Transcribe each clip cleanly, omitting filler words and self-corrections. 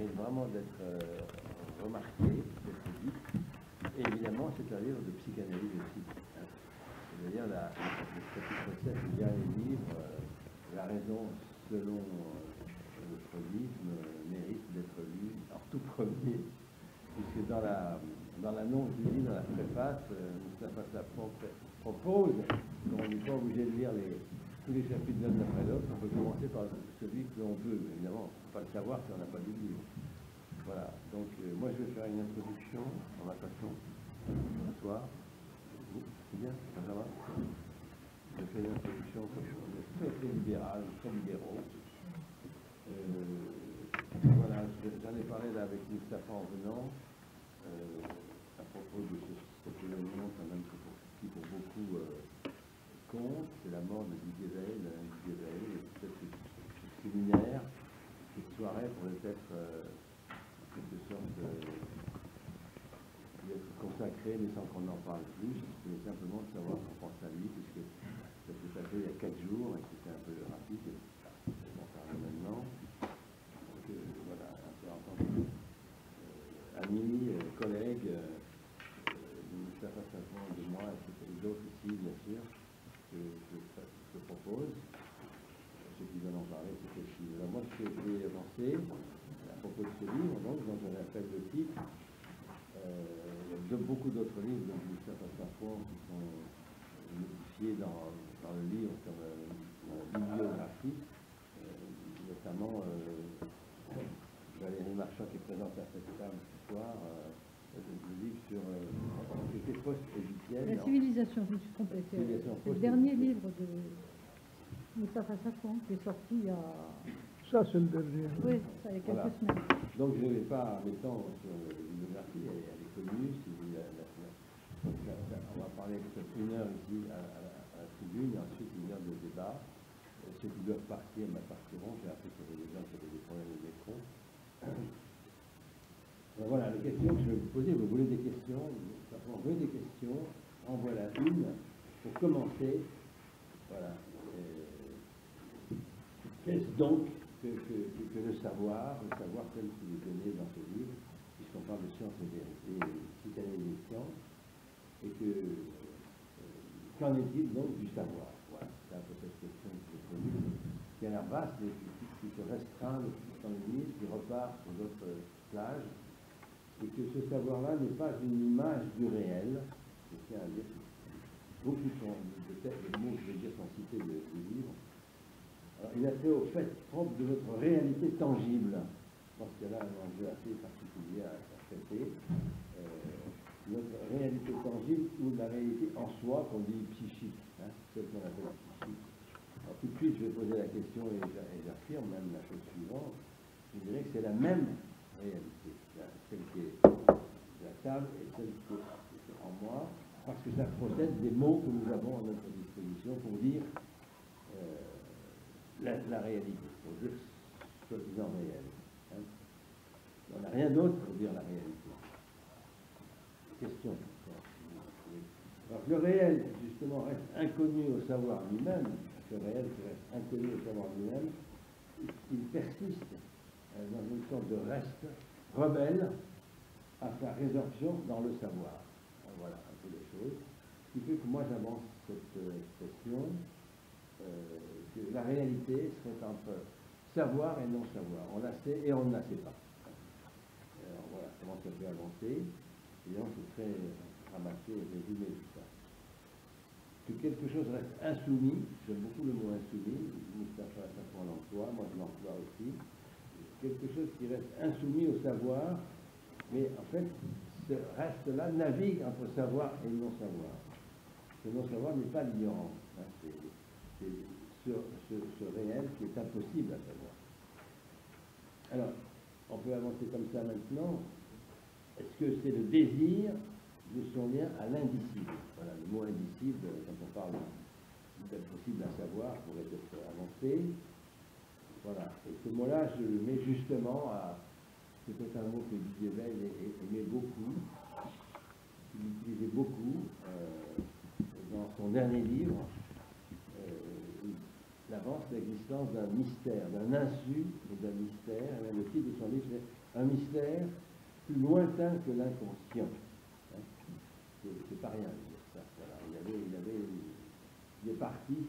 mérite vraiment d'être remarqué, d'être dit. Et évidemment, c'est un livre de psychanalyse aussi. C'est-à-dire le chapitre 7 du dernier livre, La raison selon le freudisme, mérite d'être lu en tout premier, puisque dans l'annonce du livre, dans la préface, Mustapha Safwan propose qu'on n'est pas obligé de lire tous les chapitres l'un après l'autre. On peut commencer par celui que l'on veut. Évidemment, on ne peut pas le savoir si on n'a pas lu le livre. Voilà, donc moi je vais faire une introduction en ma façon. Bonsoir. C'est bien, ça va. Je fais une introduction très libérale, très libéraux. Voilà, j'en ai parlé là avec Mustapha en venant, à propos de cet événement quand même qui pour beaucoup compte, c'est la mort de Didier Veil, et peut-être ce séminaire, cette soirée pourrait être en quelque sorte être consacrée, mais sans qu'on en parle plus, mais simplement de savoir ce qu'on pense à lui, puisque ça s'est passé il y a 4 jours et c'était un peu rapide, on en parle maintenant. Donc voilà, un peu entendu. Amis, collègues, Mustapha Safwan de moi, et d'autres ici, bien sûr, que je propose. Ceux qui veulent en parler, c'est possible. Alors moi, ce que je vais avancer à propos de ce livre, donc, dont je rappelle le titre, il y a beaucoup d'autres livres de Mustapha Safwan qui sont modifiés dans le livre comme bibliographie, notamment Valérie Marchand qui est présente à cette table ce soir, le livre sur qui était post-égyptienne. La civilisation, je me suis complétée. C'est le dernier livre de Mustapha Safwan qui est sorti il y a... Ça, c'est le dernier. Oui, ça il y a quelques semaines. Donc je ne vais pas m'étendre sur la bibliographie, elle est connue. On va parler peut-être 1 heure ici à la tribune, et ensuite 1 heure de débat. Ceux qui doivent partir partiront. J'ai appris qu'il y avait des gens qui avaient des problèmes de métro. Voilà, les questions que je vais vous poser. Vous voulez des questions? Vous voulez des questions? En voilà une. Pour commencer, voilà. Qu'est-ce donc que le savoir tel qu'il est donné dans ce livre, puisqu'on parle de science et vérité, psychanalyse et science, et que qu'en est-il donc du savoir? Voilà, c'est un peu cette question que je pose, qui a l'air vaste, mais qui se restreint dans le livre, qui repart sur d'autres plages, et que ce savoir-là n'est pas une image du réel. Je tiens à dire beaucoup de mots que je vais dire sont cités du livre. Alors, il a fait au fait propre de notre réalité tangible. Je pense qu'il y a là un enjeu assez particulier à traiter. Notre réalité tangible ou la réalité en soi qu'on dit psychique, celle qu'on appelle psychique. Alors tout de suite, je vais poser la question et j'affirme même la chose suivante. Je dirais que c'est la même réalité, celle qui est à la table et celle qui est en moi, parce que ça procède des mots que nous avons à notre disposition pour dire la réalité, pour dire soi-disant réel. On n'a rien d'autre pour dire la réalité. Question. Alors le réel, justement, reste inconnu au savoir lui-même, le réel qui reste inconnu au savoir lui-même, il persiste dans une sorte de reste rebelle à sa résorption dans le savoir. Alors, voilà un peu les choses. Ce qui fait que moi j'avance cette expression, que la réalité serait entre savoir et non savoir. On la sait et on ne la sait pas. Alors voilà comment ça peut avancer. Évidemment, c'est très ramassé et résumé tout ça. Que quelque chose reste insoumis, j'aime beaucoup le mot insoumis, Mustapha Safwan l'emploie, moi je l'emploie aussi. Quelque chose qui reste insoumis au savoir, mais en fait, ce reste-là navigue entre savoir et non-savoir. Ce non-savoir n'est pas l'ignorance. C'est ce réel qui est impossible à savoir. Alors, on peut avancer comme ça maintenant. Est-ce que c'est le désir de son lien à l'indicible? Voilà, le mot indicible, quand on parle d'impossible à savoir, pourrait être avancé. Voilà, et ce mot-là, je le mets justement à... C'est un mot que Didier Veil aimait beaucoup, qu'il utilisait beaucoup dans son dernier livre. avance l'existence d'un mystère, d'un insu et d'un mystère. Et le titre de son livre, c'est Un mystère plus lointain que l'inconscient. Hein? C'est pas rien de dire ça. Voilà. Il avait des parties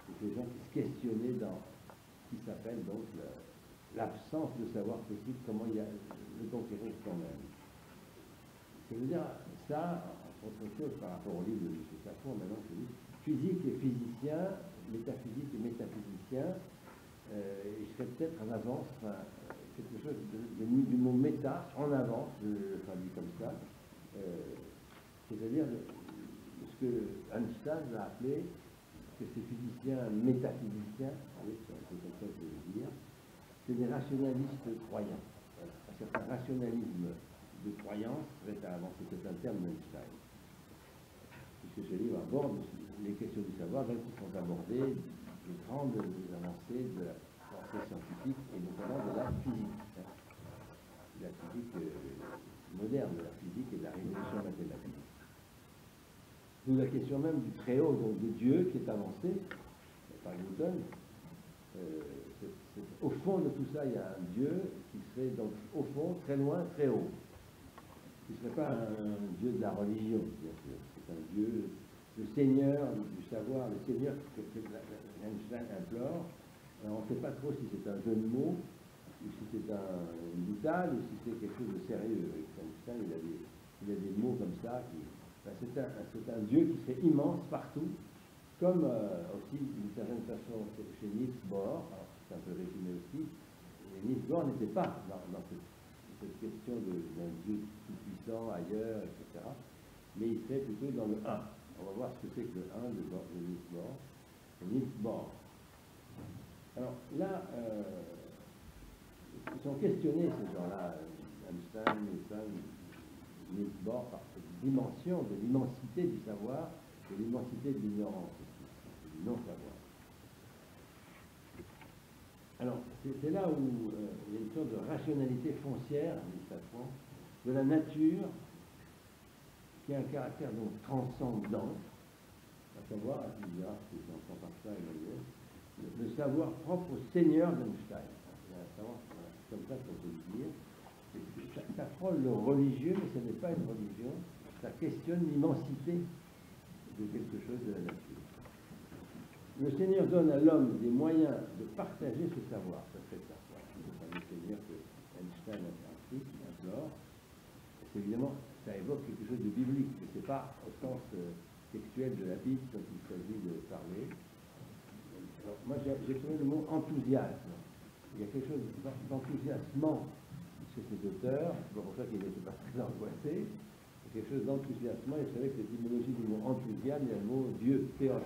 de ces gens qui se questionnaient dans ce qui s'appelle donc l'absence de savoir possible, comment il y a le conquérir quand même. Ça veut dire ça, autre chose par rapport au livre de M. Safon, maintenant je dis physique et physicien, métaphysique et métaphysicien, il serait peut-être en avance, enfin, quelque chose du mot méta, en avance, je le traduis comme ça, c'est-à-dire ce que Einstein a appelé, que ces physiciens métaphysiciens, oui, c'est un peu comme ça que je veux dire, c'est des rationalistes croyants. Voilà. Un certain rationalisme de croyance serait à avancer, c'est un terme d'Einstein. Puisque ce livre aborde les questions du savoir, donc qui sont abordées les grandes avancées de la pensée scientifique et notamment de la physique. Hein. La physique moderne, de la physique et de la révolution mathématique. D'où la question même du très haut, donc de Dieu, qui est avancée par Newton. Au fond de tout ça, il y a un Dieu qui serait donc au fond, très loin, très haut. Qui ne serait pas un Dieu de la religion, bien sûr. C'est un Dieu, le Seigneur du savoir, le Seigneur que Einstein implore. Alors, on ne sait pas trop si c'est un jeu de mots, ou si c'est une boutade, ou si c'est quelque chose de sérieux. Avec Einstein, il a des mots comme ça. C'est un Dieu qui serait immense partout, comme aussi d'une certaine façon chez Niels Bohr, alors c'est un peu résumé aussi, et Niels Bohr n'était pas dans cette question d'un Dieu tout-puissant ailleurs, etc., mais il serait plutôt dans le 1. On va voir ce que c'est que le 1 de Niels Bohr. Niels Bohr. Alors là, ils sont questionnés ces gens-là, Einstein, Newton, Niels Bohr, par cette dimension de l'immensité du savoir et l'immensité de l'ignorance aussi, du non-savoir. Alors, c'est là où il y a une sorte de rationalité foncière, de la nature qui a un caractère donc transcendant, à savoir, tu me diras ce que j'entends par ça, le savoir propre au Seigneur d'Einstein. C'est comme ça qu'on peut le dire. Ça frôle le religieux, mais ce n'est pas une religion. Ça questionne l'immensité de quelque chose de la nature. Le Seigneur donne à l'homme des moyens de partager ce savoir. Ça fait ça. Le Seigneur que Einstein a appris, qui implore. Évidemment, ça évoque quelque chose de biblique, mais ce n'est pas au sens textuel de la Bible dont il s'agit de parler. Alors, moi, j'ai trouvé le mot enthousiasme. Il y a quelque chose d'enthousiasmant chez ces auteurs, c'est pour ça qu'ils n'étaient pas très angoissés. Il y a quelque chose d'enthousiasmant, et c'est vrai que l'étymologie du mot enthousiasme, il y a le mot Dieu, théos.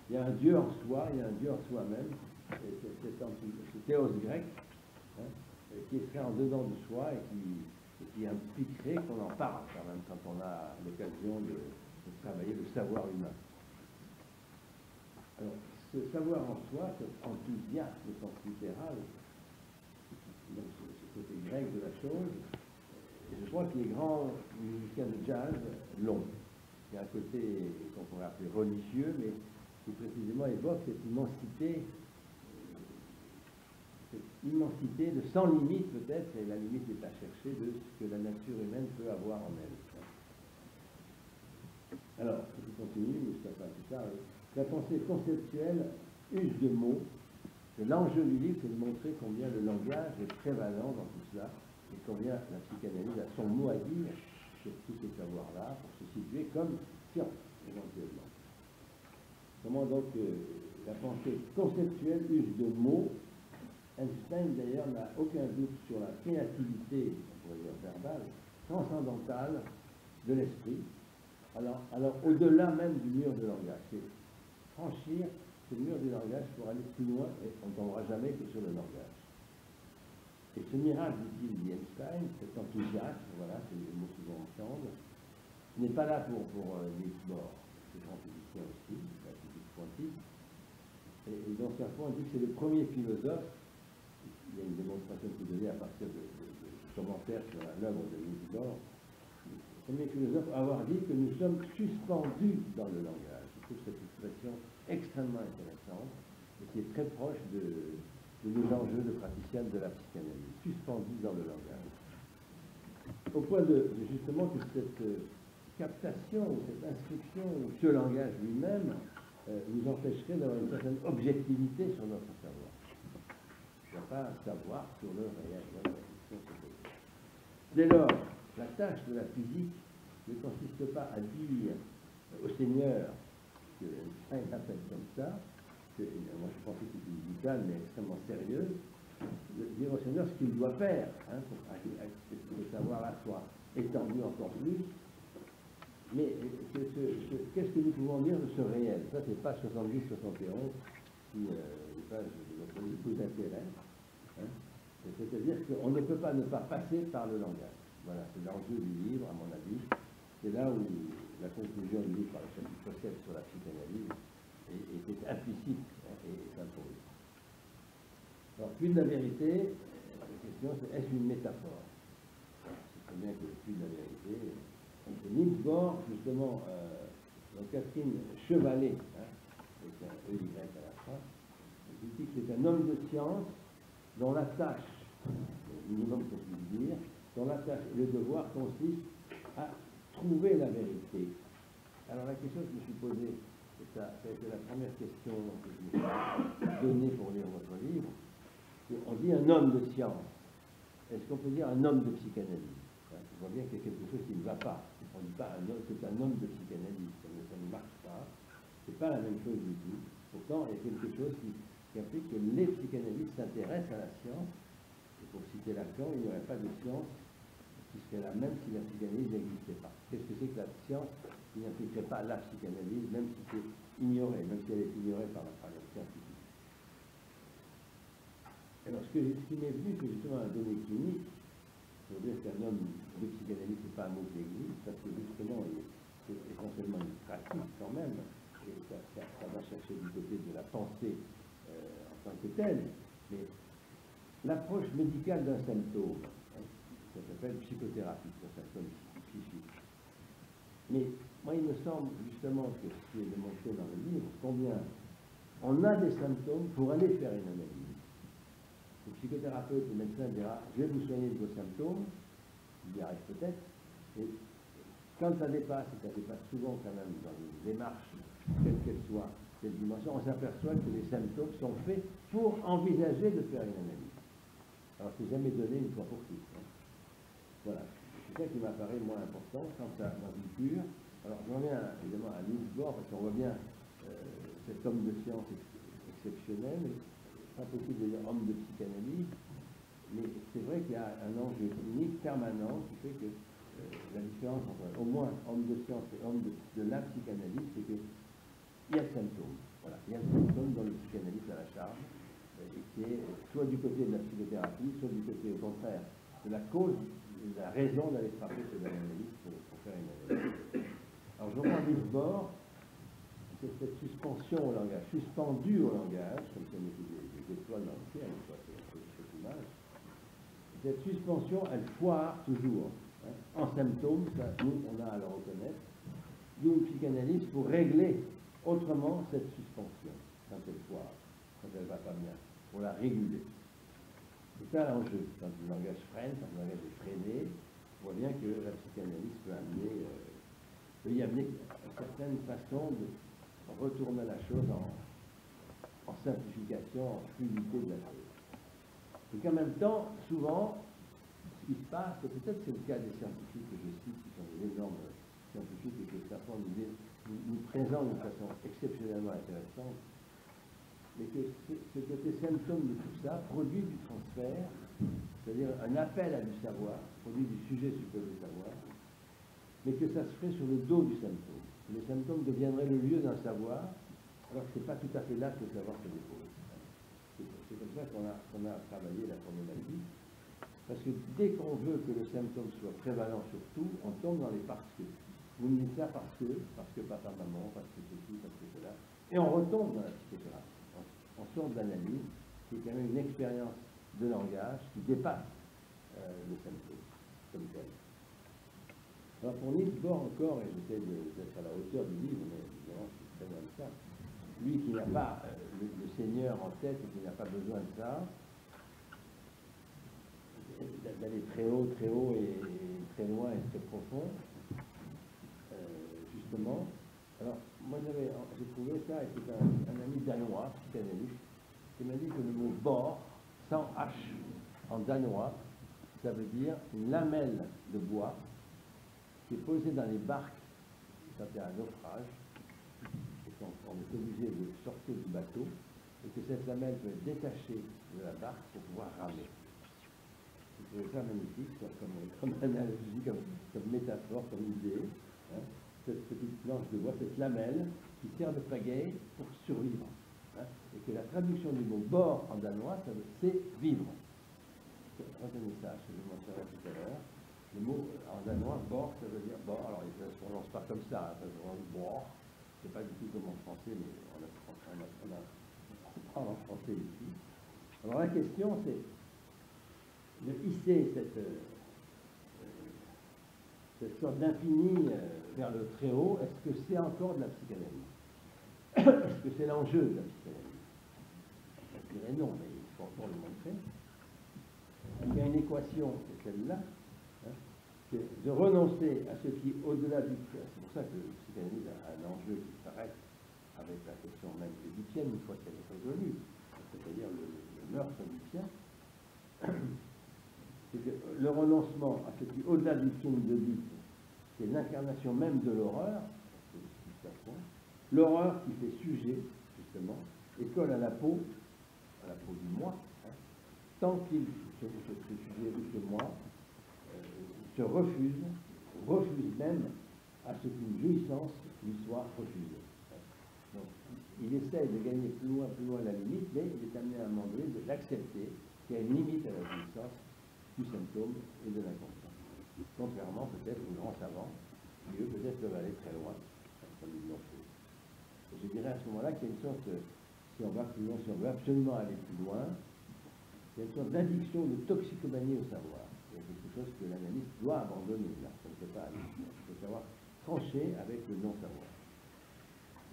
Il y a un Dieu en soi, il y a un Dieu en soi-même, c'est théos grec, qui est fait en dedans de soi et qui impliquerait qu'on en parle quand même quand on a l'occasion de travailler le savoir humain. Alors, ce savoir en soi, cet enthousiasme au sens littéral, donc ce côté grec de la chose, et je crois que les grands musiciens de jazz l'ont. Il y a un côté qu'on pourrait appeler religieux, mais qui précisément évoque cette immensité de sans limite peut-être, et la limite est à chercher de ce que la nature humaine peut avoir en elle. Alors, je continue, mais ça passe plus tard. La pensée conceptuelle use de mots. Et l'enjeu du livre, c'est de montrer combien le langage est prévalent dans tout cela, et combien la psychanalyse a son mot à dire sur tous ces savoirs-là, pour se situer comme science, éventuellement. Comment donc la pensée conceptuelle use de mots. Einstein, d'ailleurs, n'a aucun doute sur la créativité, on pourrait dire verbale, transcendantale de l'esprit. Alors au-delà même du mur de langage, c'est franchir ce mur du langage pour aller plus loin, et on ne tombera jamais que sur le langage. Et ce miracle, dit Einstein, cet enthousiasme, voilà, c'est les mots qui vont ensemble, n'est pas là pour Niels Bohr, c'est grand physicien aussi, la physique quantique. Et dans sa foi, on dit que c'est le premier philosophe. Il y a une démonstration qui est donnée à partir de commentaires sur l'œuvre de Niels Bohr. Le premier philosophe à avoir dit que nous sommes suspendus dans le langage. Je trouve cette expression extrêmement intéressante. et qui est très proche de nos enjeux de praticiens de la psychanalyse, suspendus dans le langage. Au point justement que cette captation, ou cette inscription, ou ce langage lui-même, nous empêcherait d'avoir une certaine objectivité sur notre savoir. Il n'y a pas un savoir sur le réel. Dès lors, la tâche de la physique ne consiste pas à dire au Seigneur, que Einstein appelle comme ça, que, moi je pensais que c'était musical mais extrêmement sérieux, de dire au Seigneur ce qu'il doit faire, hein, pour que le savoir-là soit étendu encore plus. Mais qu'est-ce que nous pouvons dire de ce réel? Ça, c'est page 70-71, qui est une page de notre beaucoup d'intérêt. Hein. C'est-à-dire qu'on ne peut pas ne pas passer par le langage. Voilà, c'est l'enjeu du livre, à mon avis. C'est là où la conclusion du livre par le chapitre 7 sur la psychanalyse était implicite, hein, et s'impose. Alors, puis de la vérité, la question c'est est-ce une métaphore? C'est très bien que puis de la vérité. Et Niels Bohr, justement, donc Catherine Chevalet, hein, avec un EY à la fin, il dit que c'est un homme de science dont la tâche, le minimum qu'on puisse dire, dont la tâche et le devoir consiste à trouver la vérité. Alors la question que je me suis posée, et ça a été la première question que je me suis donnée pour lire votre livre, on dit un homme de science. Est-ce qu'on peut dire un homme de psychanalyse? On voit bien qu'il y a quelque chose qui ne va pas. On ne dit pas c'est un homme de psychanalyse, ça ne marche pas. Ce n'est pas la même chose du tout. Pourtant, il y a quelque chose qui implique que les psychanalystes s'intéressent à la science. Et pour citer Lacan, il n'y aurait pas de science qui serait la même si la psychanalyse n'existait pas. Qu'est-ce que c'est que la science qui n'impliquerait pas la psychanalyse, même si c'est ignoré, même si elle est ignorée par les scientifiques? Alors, ce qui m'est venu, c'est justement un donné clinique. Pour dire qu'un homme de psychanalyse, ce n'est pas un mot qui existe, parce que justement, c'est essentiellement une pratique quand même, et ça va chercher du côté de la pensée en tant que telle, mais l'approche médicale d'un symptôme, hein, ça s'appelle psychothérapie, d'un symptôme psychique. Mais moi, il me semble justement que ce qui est démontré dans le livre, combien on a des symptômes pour aller faire une analyse. Le psychothérapeute, le médecin dira « je vais vous soigner de vos symptômes », il y arrive peut-être, et quand ça dépasse, et ça dépasse souvent quand même dans une démarche, quelle qu'elle soit, cette dimension, on s'aperçoit que les symptômes sont faits pour envisager de faire une analyse. Alors c'est jamais donné une fois pour toutes. Hein. Voilà, c'est ça qui m'apparaît moins important quant à la vie pure. Alors j'en viens évidemment à Niels Bohr, parce qu'on voit bien cet homme de science exceptionnel, pas possible de dire homme de psychanalyse, mais c'est vrai qu'il y a un enjeu clinique permanent qui fait que la différence entre au moins homme de science et homme de la psychanalyse, c'est qu'il y a le symptôme. Voilà, il y a le symptôme dont le psychanalyste a la charge, et qui est soit du côté de la psychothérapie, soit du côté au contraire de la cause, de la raison d'aller frapper chez l'analyste pour faire une analyse. Alors je reprends Niels Bohr. C'est cette suspension au langage, suspendue au langage, comme si on était des étoiles dans le ciel, cette image. Cette suspension, elle foire toujours. Hein. En symptômes, ça, nous, on a à le reconnaître. D'où une psychanalyse pour régler autrement cette suspension, quand elle foire, quand elle ne va pas bien, pour la réguler. C'est ça l'enjeu. Quand le langage freine, quand le langage est freiné, on voit bien que la psychanalyse peut y amener une certaine façon de retourner la chose en simplification, en fluidité de la chose. Et qu'en même temps, souvent, ce qui se passe, et peut-être c'est le cas des scientifiques que je cite, qui sont des énormes scientifiques et qui parfois nous présentent d'une façon exceptionnellement intéressante, mais que ce côté symptôme de tout ça produit du transfert, c'est-à-dire un appel à du savoir, produit du sujet supposé savoir, mais que ça se fait sur le dos du symptôme. Le symptôme deviendrait le lieu d'un savoir, alors que ce n'est pas tout à fait là que le savoir se dépose. C'est comme ça qu'on a travaillé la problématique, parce que dès qu'on veut que le symptôme soit prévalent sur tout, on tombe dans les parce que. Vous me dites ça parce que papa, maman, parce que ceci, parce que cela, et on retombe dans la psychothérapie. On sort de l'analyse, qui est quand même une expérience de langage qui dépasse le symptôme, comme tel. Alors pour Niels Bohr encore, et j'essaie d'être à la hauteur du livre, mais évidemment je suis très loin de ça, lui qui n'a pas le Seigneur en tête et qui n'a pas besoin de ça, d'aller très haut et très loin et très profond, justement. Alors, moi j'ai trouvé ça, et c'est un ami danois, psychanalyste, qui m'a dit que le mot bord, sans H en danois, ça veut dire une lamelle de bois qui est posée dans les barques quand il y a un naufrage, et qu'on est obligé de sortir du bateau, et que cette lamelle peut être détachée de la barque pour pouvoir ramer. Je trouvais ça magnifique, comme analogie, comme métaphore, comme idée. Hein, cette petite planche de bois, cette lamelle qui sert de pagaie pour survivre. Hein, et que la traduction du mot bord en danois, c'est vivre. Retenez ça, je vous montrerai tout à l'heure. Le mot en danois, bord, ça veut dire bord. Alors, il ne se prononce pas comme ça, ça se prononce bord. Je ne sais pas du tout comment en français, mais on parle en français ici. Alors, la question, c'est de hisser cette sorte d'infini vers le très haut. Est-ce que c'est encore de la psychanalyse? Est-ce que c'est l'enjeu de la psychanalyse? Je dirais non, mais il faut encore le montrer. Il y a une équation, c'est celle-là, hein, c'est de renoncer à ce qui, au-delà du... C'est pour ça que la psychanalyse a un enjeu qui s'arrête avec la question même égyptienne, une fois qu'elle est résolue, c'est-à-dire le meurtre égyptien. C'est que le renoncement à ce qui, au-delà du film de but, c'est l'incarnation même de l'horreur, l'horreur qui fait sujet, justement, et colle à la peau du moi, hein, tant qu'il, ce sujet ou ce moi, se refuse même à ce qu'une jouissance lui soit refusée. Donc, il essaye de gagner plus loin la limite, mais il est amené à un moment donné de l'accepter, qu'il y a une limite à la jouissance du symptôme et de l'inconscient. Contrairement peut-être aux grands savants, qui eux peut-être peuvent aller très loin, comme ils l'ont fait. Et je dirais à ce moment-là qu'il y a une sorte, si on va plus loin, si on veut absolument aller plus loin, il y a une sorte d'addiction, de toxicomanie au savoir. Il y a quelque chose que l'analyste doit abandonner, là, ça ne peut pas aller. Il faut savoir trancher avec le non-savoir.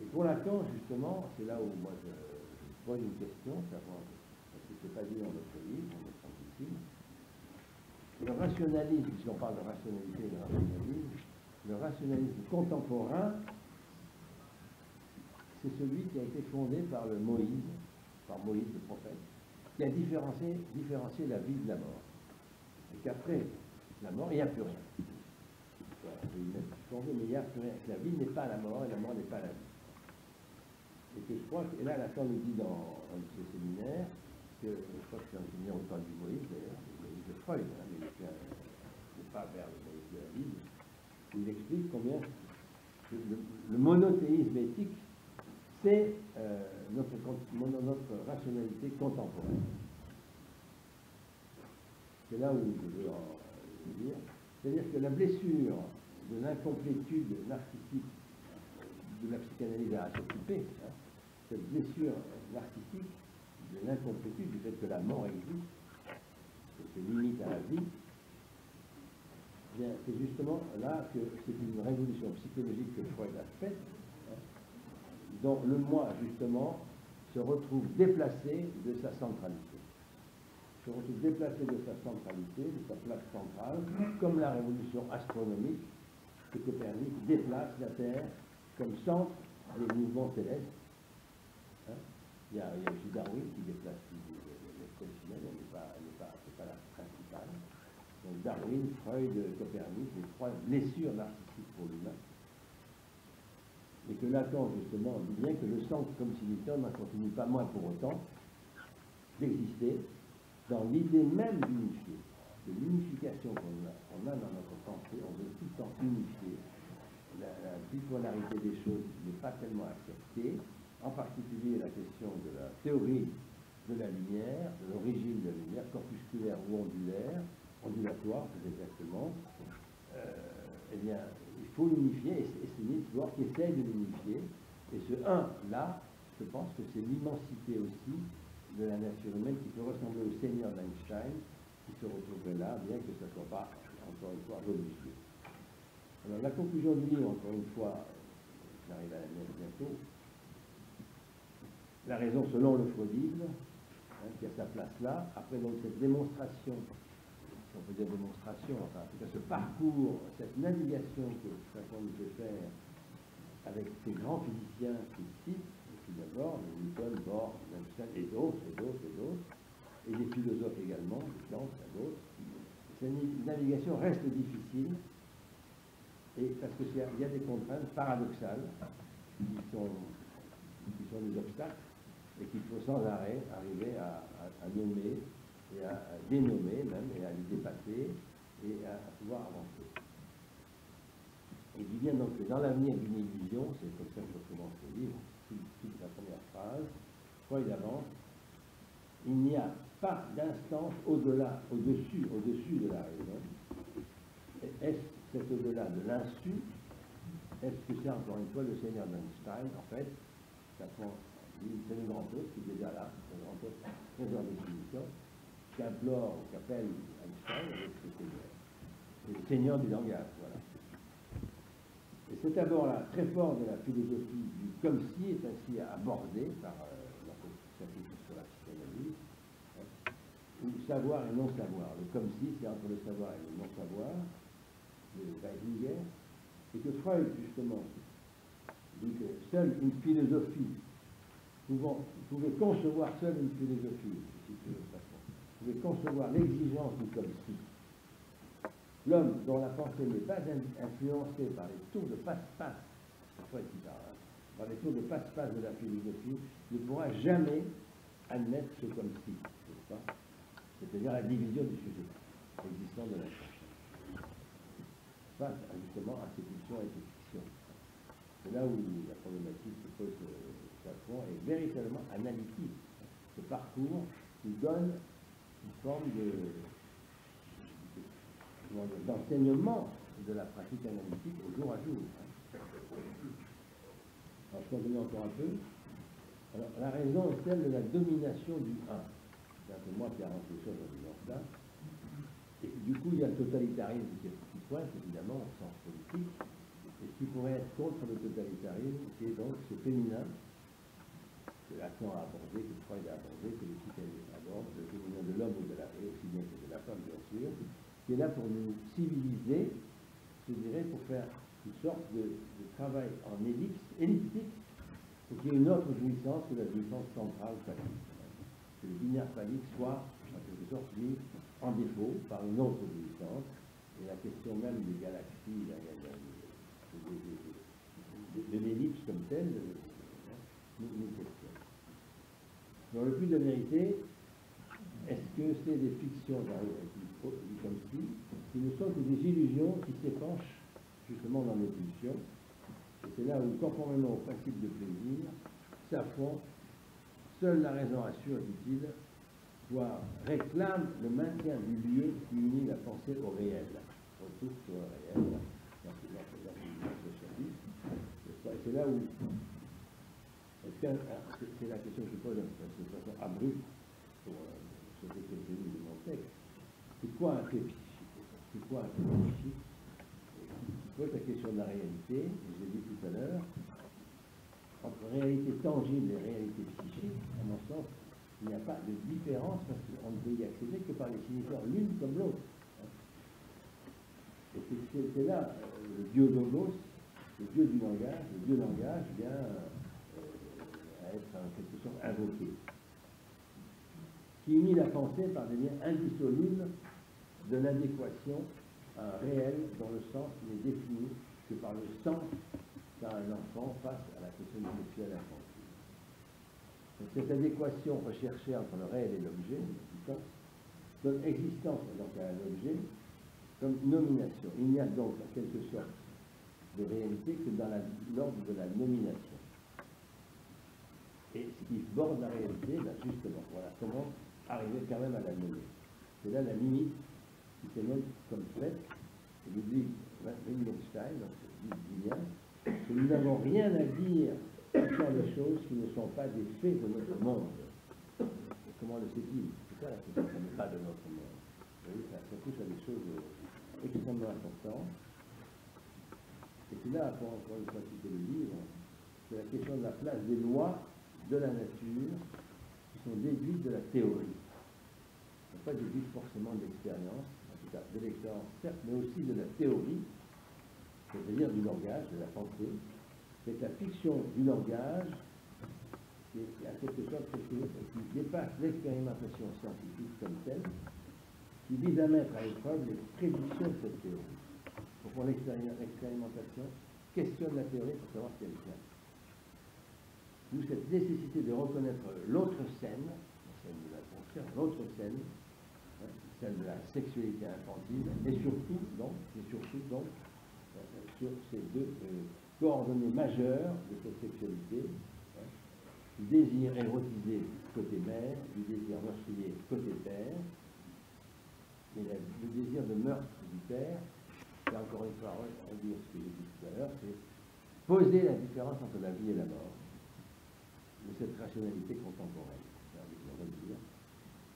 Et pour Lacan, justement, c'est là où moi je pose une question, savoir, parce que ce n'est pas dit dans notre livre, on est tranquille. Le rationalisme, si on parle de rationalité et de rationalisme, le rationalisme contemporain, c'est celui qui a été fondé par Moïse le prophète, qui a différencié la vie de la mort. Et qu'après la mort, il n'y a plus rien. Mais il n'y a plus rien. La vie n'est pas la mort et la mort n'est pas la vie. Et que je crois, et là Lacan nous dit dans un de ses séminaires, que je crois que c'est un séminaire au temps du Moïse d'ailleurs, de Freud, hein, mais il n'est pas vers le Moïse de la Bible, où il explique combien le monothéisme éthique, c'est notre rationalité contemporaine. C'est là où je veux en dire. C'est-à-dire que la blessure de l'incomplétude narcissique de la psychanalyse à s'occuper, hein, cette blessure narcissique de l'incomplétude, du fait que la mort existe, que c'est limite à la vie, c'est justement là que c'est une révolution psychologique que Freud a faite, hein, dont le moi, justement, se retrouve déplacé de sa centralité. Se retrouve déplacé de sa centralité, de sa place centrale, comme la révolution astronomique que Copernic déplace la Terre comme centre des mouvements célestes. Hein, il y a aussi Darwin qui déplace l'étoile filette, c'est pas la principale. Donc Darwin, Freud, Copernic, les trois blessures narcissiques pour l'humain. Et que Lacan, justement, dit bien que le centre comme Newton n'en continue pas moins pour autant d'exister dans l'idée même d'unifier, de l'unification qu'on a dans notre pensée. On veut tout le temps unifier. La bipolarité des choses n'est pas tellement acceptée, en particulier la question de la théorie de la lumière, de l'origine de la lumière, corpusculaire ou ondulatoire plus exactement. Eh bien, il faut l'unifier, et c'est Nietzsche qui essaye de l'unifier. Et ce là, je pense que c'est l'immensité aussi de la nature humaine qui peut ressembler au Seigneur d'Einstein, qui se retrouverait là, bien que ce ne soit pas, encore une fois, religieux. Alors, la conclusion du livre, encore une fois, j'arrive à la mienne bientôt, la raison selon le freudisme, qui a sa place là. Après, donc, cette démonstration, si on peut dire démonstration, enfin, en tout cas, ce parcours, cette navigation que chacun nous fait faire avec ces grands physiciens qui citent, tout d'abord, Newton, Bohr, Einstein, et d'autres, et des philosophes également, Kant, d'autres. Cette navigation reste difficile, et parce qu'il y a des contraintes paradoxales qui sont des obstacles, et qu'il faut sans arrêt arriver à nommer, et à dénommer même, et à les dépasser, et à pouvoir avancer. Et il dit bien donc que dans l'avenir d'une illusion, c'est comme ça que je commence le livre, toute la première phrase, Freud avance, il n'y a pas d'instance au-delà, au-dessus de la raison. Est-ce cet au-delà de l'insu? Est-ce que c'est encore une fois le Seigneur d'Einstein? En fait, ça prend, c'est le grand autre qui est déjà là, le grand autre, très en définition, qui implore, qui appelle Einstein avec ce Seigneur. C'est le Seigneur du langage, voilà. Et cet abord-là, très fort de la philosophie du comme si est ainsi abordé par la chapitre sur la psychanalyse, où savoir et non-savoir. Le comme si, c'est entre le savoir et le non-savoir, de Weisinger, et que Freud, justement, dit que seule une philosophie, pouvait concevoir seule une philosophie, si tu veux, vous pouvez concevoir l'exigence du comme si. L'homme dont la pensée n'est pas influencée par les tours de passe-passe, c'est Freud qui parle, par les tours de passe-passe de la philosophie, ne pourra jamais admettre ce comme si, n'est-ce pas? C'est-à-dire la division du sujet existant de l'inconscient. Face justement à ces pulsions et ces fictions. C'est là où la problématique se pose Safran est véritablement analytique. Ce parcours nous donne une forme d'enseignement de la pratique analytique au jour à jour. Alors je continue encore un peu. Alors, la raison est celle de la domination du 1. C'est un peu moi qui arrange les choses en disant ça. Et du coup, il y a le totalitarisme qui pointe, évidemment, au sens politique. Et ce qui pourrait être contre le totalitarisme, c'est donc ce féminin que Lacan a abordé, que Freud a abordé, que les psychanalystes abordent, le féminin de l'homme ou de la femme, aussi bien que de la femme, bien sûr, qui est là pour nous civiliser, je dirais, pour faire une sorte de travail en elliptique, pour qu'il y ait une autre jouissance que la jouissance centrale phallique. Que le binaire phallique soit, en quelque sorte, mis en défaut par une autre jouissance, et la question même des galaxies, de l'ellipse comme telle, nous questionne. Dans le but de vérité, est-ce que c'est des fictions comme si, qui ne sont que des illusions qui s'épanchent justement dans nos pulsions? Et c'est là où, conformément au principe de plaisir, s'affrontent. Seule la raison assure, dit-il, voire réclame le maintien du lieu qui unit la pensée au réel. On retrouve sur le réel, c'est là où c'est la question que je pose de façon abrupte pour ce que j'ai lu de mon texte. C'est quoi un fait psychique? C'est quoi un fait psychique? Il pose la question de la réalité, et je l'ai dit tout à l'heure, entre réalité tangible et réalité psychique, à mon sens, il n'y a pas de différence parce qu'on ne peut y accéder que par les signifiants l'une comme l'autre. Et c'est là le dieu logos, le dieu du langage, le dieu langage vient à être en quelque sorte invoqué, qui unit la pensée par des liens indissolubles de l'adéquation à un réel dont le sens n'est défini que par le sens qu'a un enfant face à la question intellectuelle infantile. Donc cette adéquation recherchée entre le réel et l'objet, donne existence donc à un objet comme nomination. Il n'y a donc en quelque sorte de réalité que dans l'ordre de la nomination. Et ce qui borde la réalité, là justement, voilà comment arriver quand même à la nommer. C'est là la limite qui se nomme comme faite, et nous dit Wittgenstein, donc dit bien, que nous n'avons rien à dire sur les choses qui ne sont pas des faits de notre monde. Et comment le sait-il? C'est ça la question, ça n'est pas de notre monde. Vous voyez, ça touche à des choses extrêmement importantes. Et c'est là, pour une fois citer le livre, c'est la question de la place des lois de la nature qui sont déduites de la théorie. Elles ne sont pas déduites forcément de l'expérience, en tout cas de l'expérience certes, mais aussi de la théorie, c'est-à-dire du langage, de la pensée. C'est la fiction du langage qui est en quelque sorte quelque chose qui dépasse l'expérimentation scientifique comme telle, qui vise à mettre à l'épreuve les prédictions de cette théorie. Donc l'expérimentation questionne la théorie pour savoir si elle tient. D'où cette nécessité de reconnaître l'autre scène, la scène de la conscience, l'autre scène, celle de la sexualité infantile, et surtout donc sur ces deux coordonnées majeures de cette sexualité, du désir érotisé côté mère, du désir meurtrier côté père, mais le désir de meurtre du père, c'est encore une fois à dire ce que j'ai dit tout à l'heure, c'est poser la différence entre la vie et la mort de cette rationalité contemporaine, on va dire.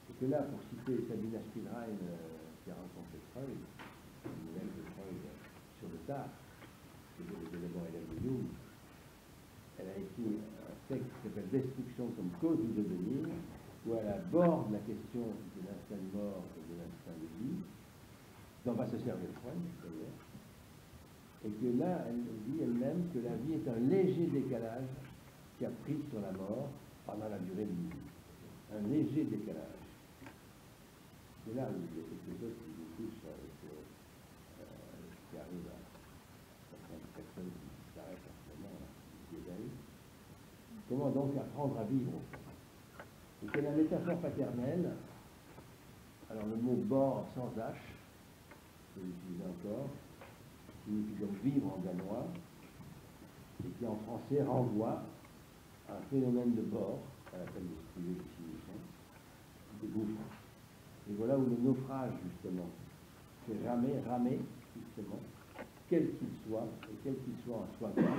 Et que là, pour citer Sabina Spielrein, qui a rencontré Freud, une élève de Freud sur le tard, c'est d'abord élève de Jung, elle a écrit un texte qui s'appelle Destruction comme cause du devenir, où elle aborde la question de l'instinct de mort et de l'instinct de vie, dont va se servir Freud, d'ailleurs, et que là, elle dit elle-même que la vie est un léger décalage qui a pris sur la mort pendant la durée de vie. Un léger décalage. C'est là où il y a quelque chose qui nous touche, qui arrive à certaines personnes qui s'arrêtent en ce moment, qui éveillent. Comment donc apprendre à vivre au fond? Et que la métaphore paternelle, alors le mot bord sans H, je l'utilise encore, signifie donc vivre en danois, et qui en français renvoie à un phénomène de bord, à laquelle vous écrivez de signifiant, de gouffre. Et voilà où le naufrage, justement, c'est ramer, justement, quel qu'il soit, et quel qu'il soit en soi-même.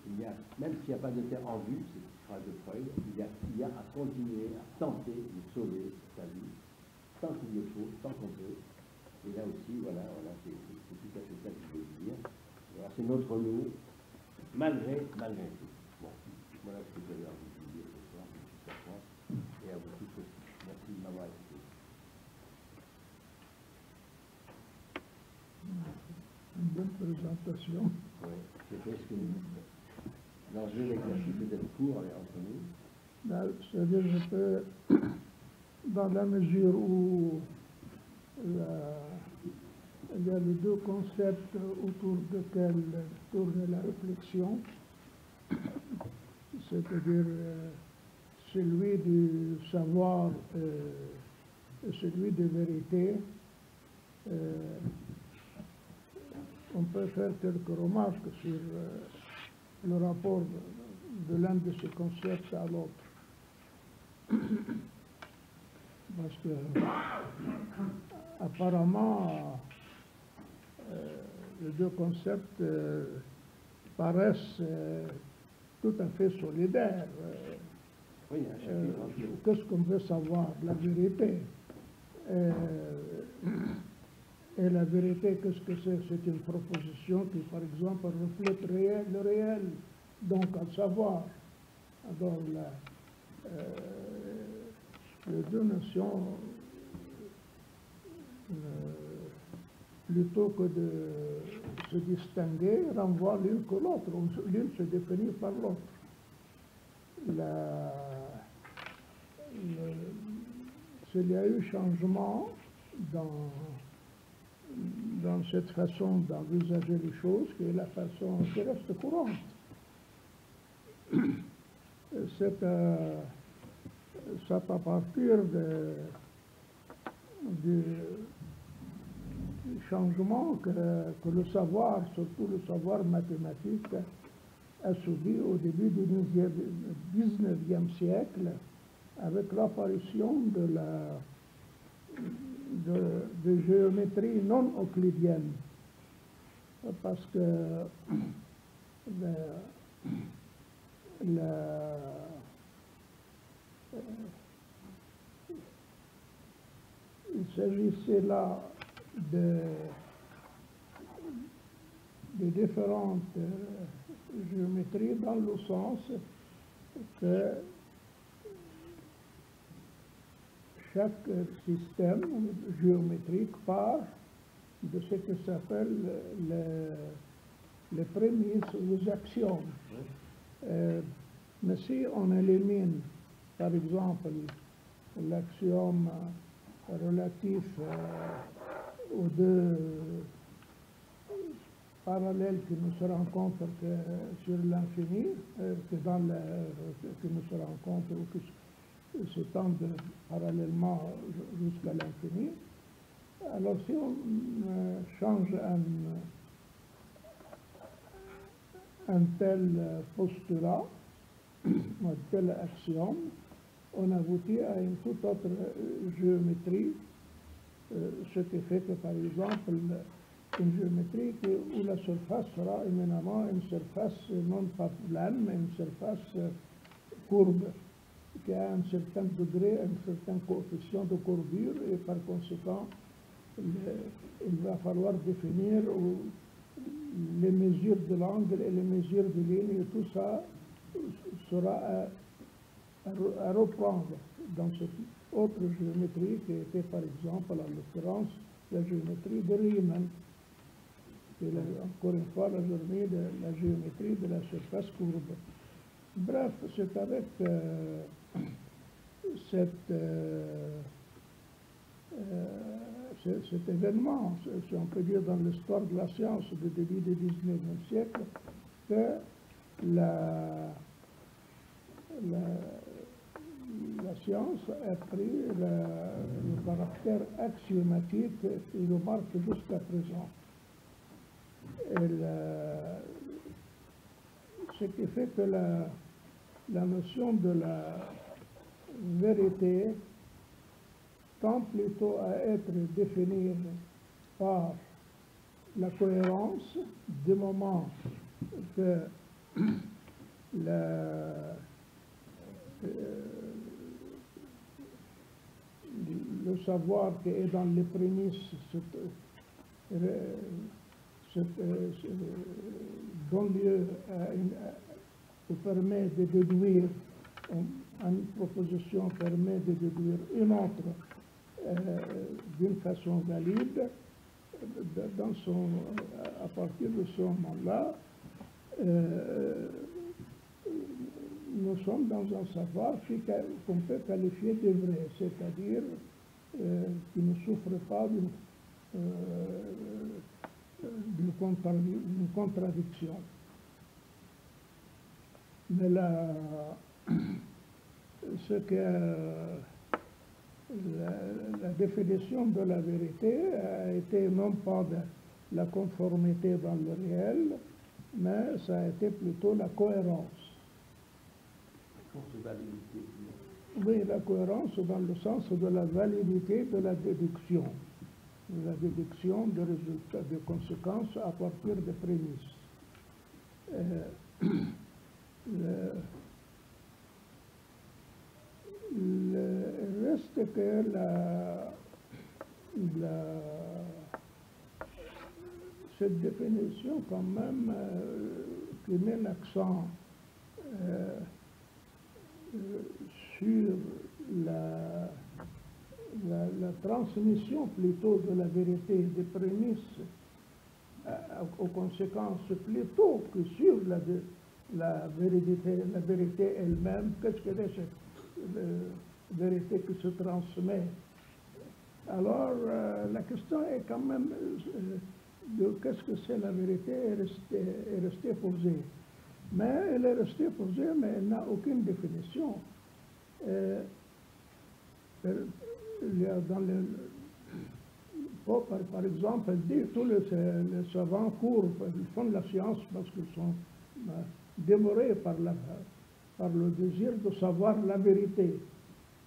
Il y a, même s'il n'y a pas de terre en vue, c'est une phrase de Freud, il y a à continuer, à tenter de sauver sa vie, tant qu'il le faut, tant qu'on peut. Et là aussi, voilà c'est tout à fait ça que je veux dire. Voilà, c'est notre lot, malgré tout. Bon, voilà ce que j'avais envie de vous dire ce soir, et à vous tous aussi. Merci de m'avoir écouté. Une bonne présentation. Oui, c'était ce que l'enjeu de l'exercice est d'être court entre nous. C'est-à-dire, je peux, dans la mesure où il y a les deux concepts autour desquels tourne la réflexion, c'est-à-dire celui du savoir et celui de vérité, on peut faire quelques remarques sur le rapport de l'un de ces concepts à l'autre. Parce que apparemment les deux concepts paraissent tout à fait solidaires. Oui, Qu'est-ce qu'on veut savoir? La vérité. Et la vérité, qu'est-ce que c'est? C'est une proposition qui, par exemple, reflète le réel, donc à savoir. Alors, les deux notions, plutôt que de se distinguer, renvoient l'une que l'autre. L'une se définit par l'autre. S'il y a eu changement dans cette façon d'envisager les choses, qui est la façon qui reste courante. C'est à partir du changement que le savoir, surtout le savoir mathématique, a subi au début du XIXe siècle, avec l'apparition de géométrie non euclidienne, parce que il s'agissait là de différentes géométries dans le sens que chaque système géométrique part de ce que s'appelle les prémices ou les axiomes. Mais si on élimine, par exemple, l'axiome relatif aux deux parallèles qui ne se rencontrent que sur l'infini, qui ne se rencontrent ou qui s'étendent parallèlement jusqu'à l'infini, alors si on change un tel postulat, un tel axiome, on aboutit à une toute autre géométrie, ce qui fait que, par exemple, une géométrie où la surface sera éminemment une surface non pas plane, mais une surface courbe, qui a un certain degré, un certain coefficient de courbure, et par conséquent, il va falloir définir les mesures de l'angle et les mesures de ligne, et tout ça sera à reprendre dans cette autre géométrie qui était, par exemple, en l'occurrence, la géométrie de Riemann, qui est encore une fois la géométrie de la surface courbe. Bref, c'est avec cet événement, si on peut dire dans l'histoire de la science du début du XIXe siècle, que la science a pris le caractère axiomatique qu'il remarque jusqu'à présent. Et ce qui fait que la notion de la vérité tend plutôt à être définie par la cohérence du moment que le savoir qui est dans les prémices donne lieu ou permet de déduire, une proposition permet de déduire une autre d'une façon valide, à partir de ce moment-là, nous sommes dans un savoir qu'on peut qualifier de vrai, c'est-à-dire qui ne souffre pas d'une contradiction. Mais la définition de la vérité a été non pas de la conformité dans le réel, mais ça a été plutôt la cohérence. Oui, la cohérence dans le sens de la validité de la déduction des résultats, des conséquences à partir des prémices. Il reste que cette définition quand même qui met l'accent sur la transmission plutôt de la vérité des prémices aux conséquences plutôt que sur la vérité elle-même. Qu'est-ce que c'est cette vérité qui se transmet? Alors la question est quand même de qu'est-ce que c'est la vérité est restée posée. Mais elle est restée posée, mais elle n'a aucune définition. Par exemple, elle dit tous les savants courent, ils font de la science parce qu'ils sont dévorés par le désir de savoir la vérité.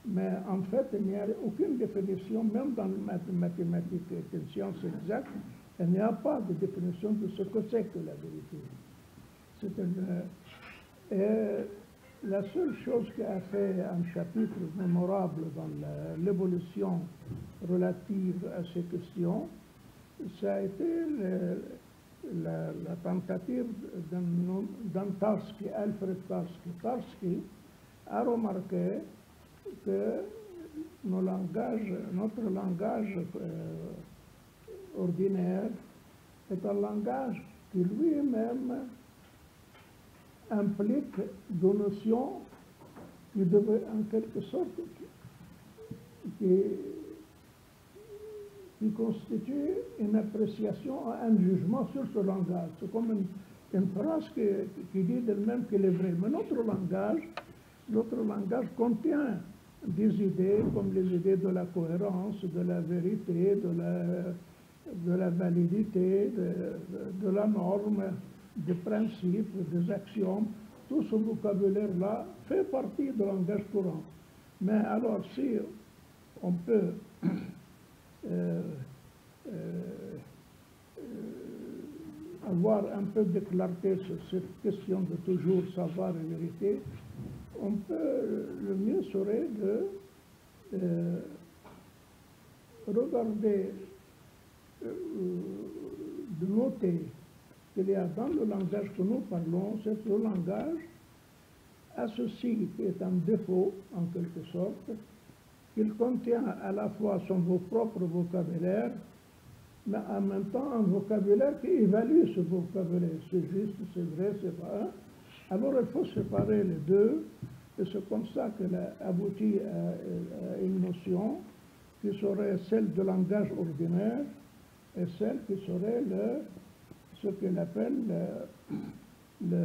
Mais en fait, il n'y a aucune définition, même dans les mathématiques, qui est une science exacte, il n'y a pas de définition de ce que c'est que la vérité. La seule chose qui a fait un chapitre mémorable dans l'évolution relative à ces questions, ça a été la tentative d'un Tarski, Alfred Tarski. Tarski a remarqué que notre langage ordinaire est un langage qui lui-même implique des notions qui devraient en quelque sorte qui constitue une appréciation, un jugement sur ce langage. C'est comme une phrase qui dit d'elle-même qu'elle est vraie. Mais notre langage contient des idées comme les idées de la cohérence, de la vérité, de la validité, de la norme, des principes, des axiomes. Tout ce vocabulaire-là fait partie du langage courant. Mais alors, si on peut avoir un peu de clarté sur cette question de toujours savoir et vérité, on peut, le mieux serait de regarder, de noter qu'il y a dans le langage que nous parlons, c'est le langage a ceci qui est un défaut, en quelque sorte, qu'il contient à la fois son propre vocabulaire, mais en même temps un vocabulaire qui évalue ce vocabulaire. C'est juste, c'est vrai, c'est pas. Alors il faut séparer les deux, et c'est comme ça qu'elle aboutit à une notion qui serait celle de langage ordinaire et celle qui serait ce qu'elle appelle le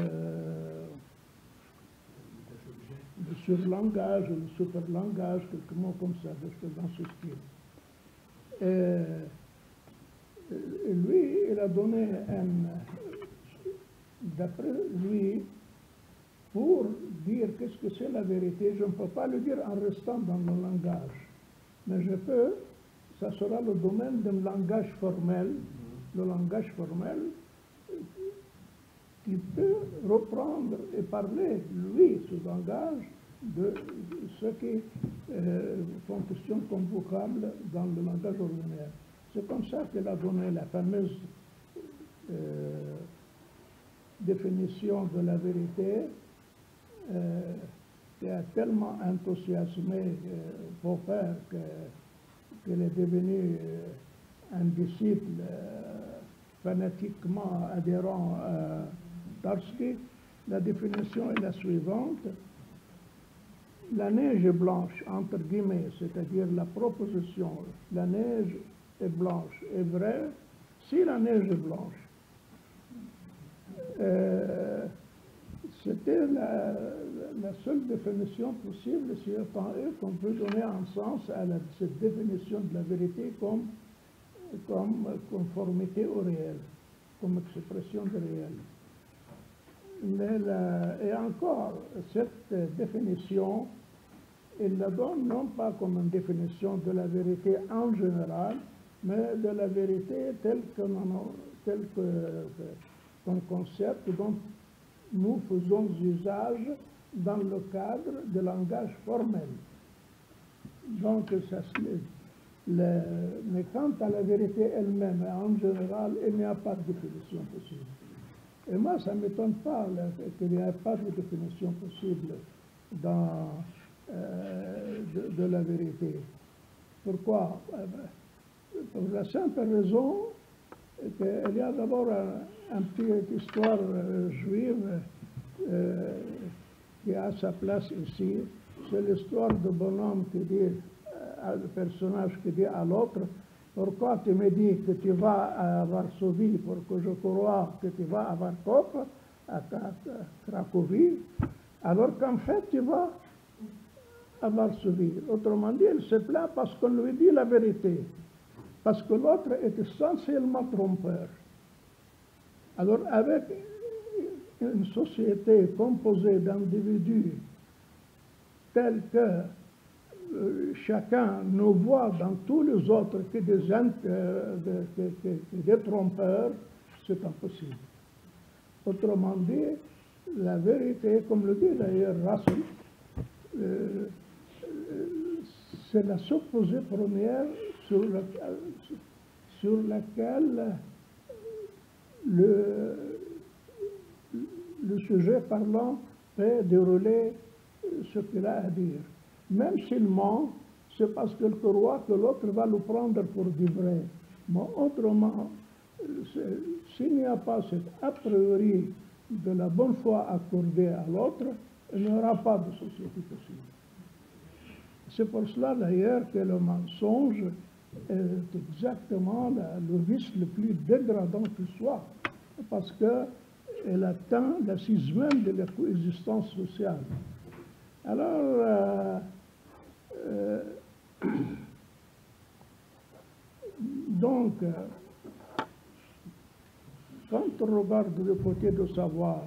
surlangage, le superlangage, quelque mot comme ça, dans ce style. Et lui, il a donné d'après lui, pour dire qu'est-ce que c'est la vérité, je ne peux pas le dire en restant dans le langage, mais je peux, ça sera le domaine d'un langage formel, le langage formel qui peut reprendre et parler, lui, ce langage, de ce qui font question comme vocable dans le langage ordinaire. C'est comme ça qu'elle a donné la fameuse définition de la vérité qui a tellement enthousiasmé Popper qu'elle est devenue un disciple fanatiquement adhérent à Tarski. La définition est la suivante. La neige est blanche, entre guillemets, c'est-à-dire la proposition, la neige est blanche, est vraie si la neige est blanche. C'était la seule définition possible, si étant qu'on peut donner un sens à cette définition de la vérité comme conformité au réel, comme expression du réel. Et encore, cette définition, il la donne non pas comme une définition de la vérité en général, mais de la vérité telle qu'un concept dont nous faisons usage dans le cadre du langage formel. Donc, mais quant à la vérité elle-même, en général, il n'y a pas de définition possible. Et moi, ça ne m'étonne pas qu'il n'y ait pas de définition possible de la vérité. Pourquoi? Pour la simple raison qu'il y a d'abord une petite histoire juive qui a sa place ici. C'est l'histoire de bonhomme qui dit, le personnage qui dit à l'autre, pourquoi tu me dis que tu vas à Varsovie pour que je croie que tu vas à Varkov, à Cracovie, alors qu'en fait tu vas à Varsovie. Autrement dit, il se plaint parce qu'on lui dit la vérité, parce que l'autre est essentiellement trompeur. Alors avec une société composée d'individus tels que chacun nous voit dans tous les autres que des trompeurs, c'est impossible. Autrement dit, la vérité, comme le dit d'ailleurs Russell, c'est la supposée première sur laquelle le sujet parlant peut dérouler ce qu'il a à dire. Même s'il ment, c'est parce qu'il croit que l'autre va le prendre pour du vrai. Mais autrement, s'il n'y a pas cet a priori de la bonne foi accordée à l'autre, il n'y aura pas de société possible. C'est pour cela d'ailleurs que le mensonge est exactement le vice le plus dégradant qui soit, parce qu'elle atteint l'assise même de la coexistence sociale. Alors, donc, quand on regarde le côté de savoir,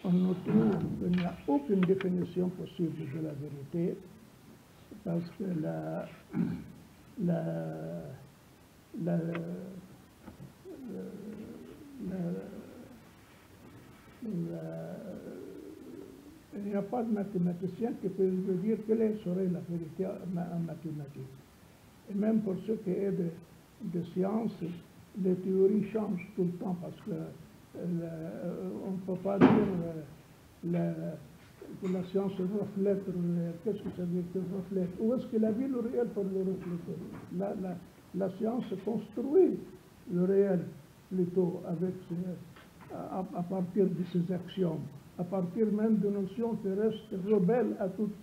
on trouve qu'il n'y a aucune définition possible de la vérité, parce que il n'y a pas de mathématicien qui peut vous dire quelle serait la vérité en mathématiques. Et même pour ce qui est de sciences, les théories changent tout le temps parce que on ne peut pas dire que la science reflète le réel. Qu'est-ce que ça veut dire que reflète? Où est-ce qu'il a vu le réel pour le refléter? La science construit le réel plutôt avec à partir de ses actions, à partir même de notions qui restent rebelles à toute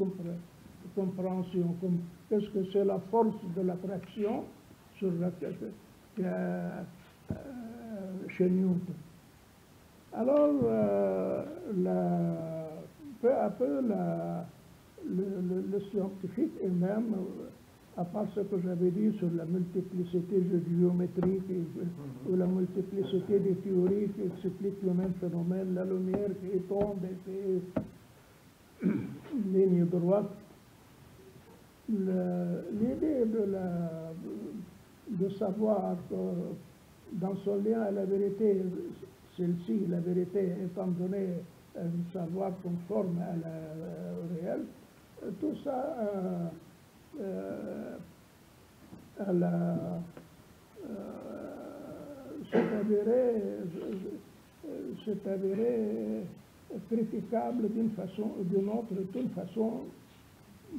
compréhension, comme qu'est-ce que c'est la force de l'attraction sur laquelle chez Newton. Alors, peu à peu, le scientifique et même, à part ce que j'avais dit sur la multiplicité géométrique ou la multiplicité des théories qui expliquent le même phénomène, la lumière qui tombe et qui ligne droite, l'idée de savoir que dans son lien à la vérité, celle-ci, la vérité étant donné un savoir conforme au réel, tout ça s'est avéré critiquable d'une façon ou d'une autre, d'une façon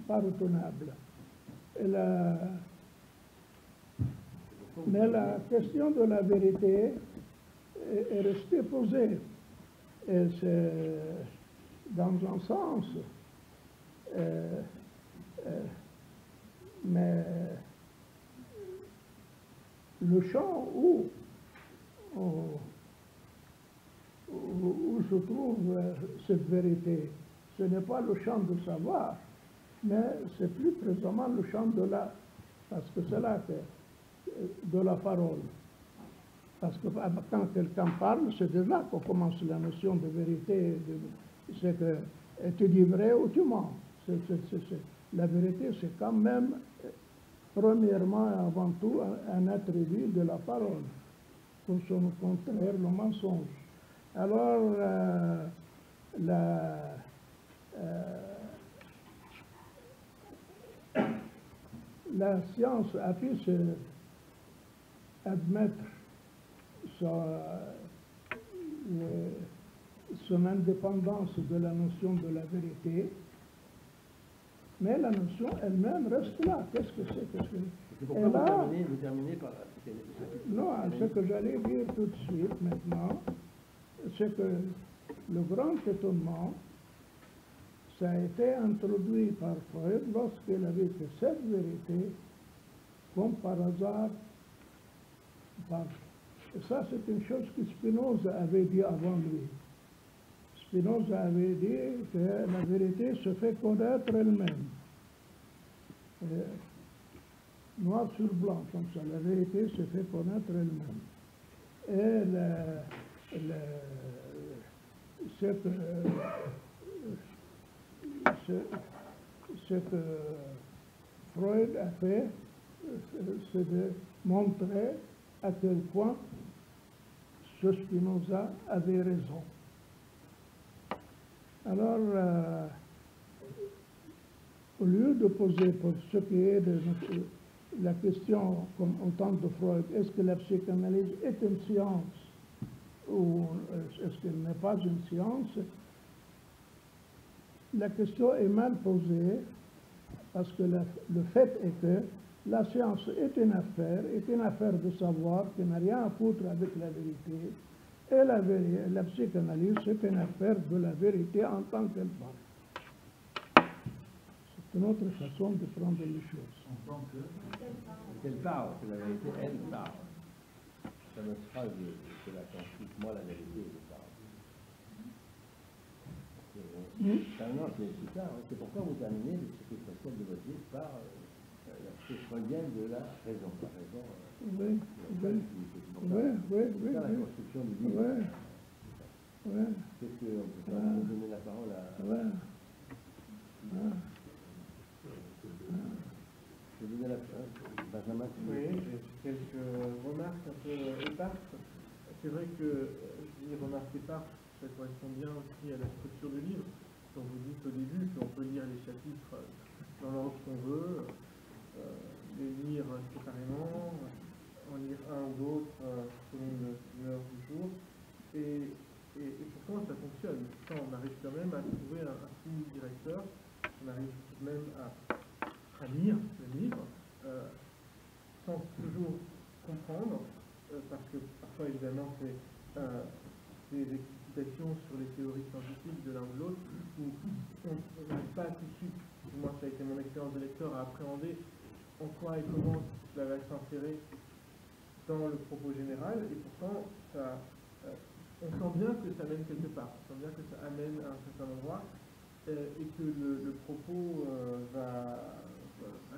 pas retenable. Mais la question de la vérité est restée posée. Et c'est dans un sens, mais le champ où se trouve cette vérité, ce n'est pas le champ de savoir, mais c'est plus précisément le champ parce que c'est là de la parole. Parce que quand quelqu'un parle, c'est de là qu'on commence la notion de vérité. C'est que tu dis vrai ou tu mens. La vérité, c'est quand même, premièrement et avant tout, un attribut de la parole. Pour son contraire, le mensonge. Alors, la science a pu admettre son indépendance de la notion de la vérité, mais la notion elle-même reste là. Qu'est-ce que c'est? Pourquoi vous terminez par... Non, ce que j'allais dire tout de suite maintenant, c'est que le grand étonnement, ça a été introduit par Freud lorsqu'il avait fait cette vérité, comme par hasard, et ça, c'est une chose que Spinoza avait dit avant lui. Spinoza avait dit que la vérité se fait connaître elle-même. Noir sur blanc, comme ça, la vérité se fait connaître elle-même. Et ce que Freud a fait, c'est de montrer à quel point ce Spinoza avait raison. Alors, au lieu de poser pour ce qui est de la question, comme au temps de Freud, est-ce que la psychanalyse est une science ou est-ce qu'elle n'est pas une science? la question est mal posée parce que le fait est que la science est une affaire de savoir qui n'a rien à foutre avec la vérité. Et la psychanalyse, c'est une affaire de la vérité en tant qu'elle parle. C'est une autre façon de prendre les choses. En tant qu'elle parle, que la vérité, elle parle. Ça me sera que la conscience, moi, la vérité, je parle. C'est ça, c'est pourquoi vous terminez le cycle spatial de votre livre par l'aspect freudien de la raison. La raison, oui. C'est ça la construction du livre. Oui. Qu'est-ce qu'on peut faire pour donner la parole à... Je vais donner la parole à Benjamin. Oui, j'ai quelques remarques un peu éparses. C'est vrai que je dis remarques éparses, ça correspond bien aussi à la structure du livre. Donc vous dites au début qu'on peut lire les chapitres dans l'ordre qu'on veut, les lire séparément, en lire un ou l'autre selon l'heure du jour. Et pourtant ça fonctionne. Pourtant, on arrive quand même à trouver un fil directeur, on arrive tout de même à lire le livre sans toujours comprendre, parce que parfois évidemment c'est des explications sur les théories scientifiques de l'un ou de l'autre, où on n'arrive pas tout de suite, moi ça a été mon expérience de lecteur, à appréhender en quoi et comment cela va s'insérer dans le propos général, et pourtant on sent bien que ça mène quelque part, on sent bien que ça amène à un certain endroit, et que le propos va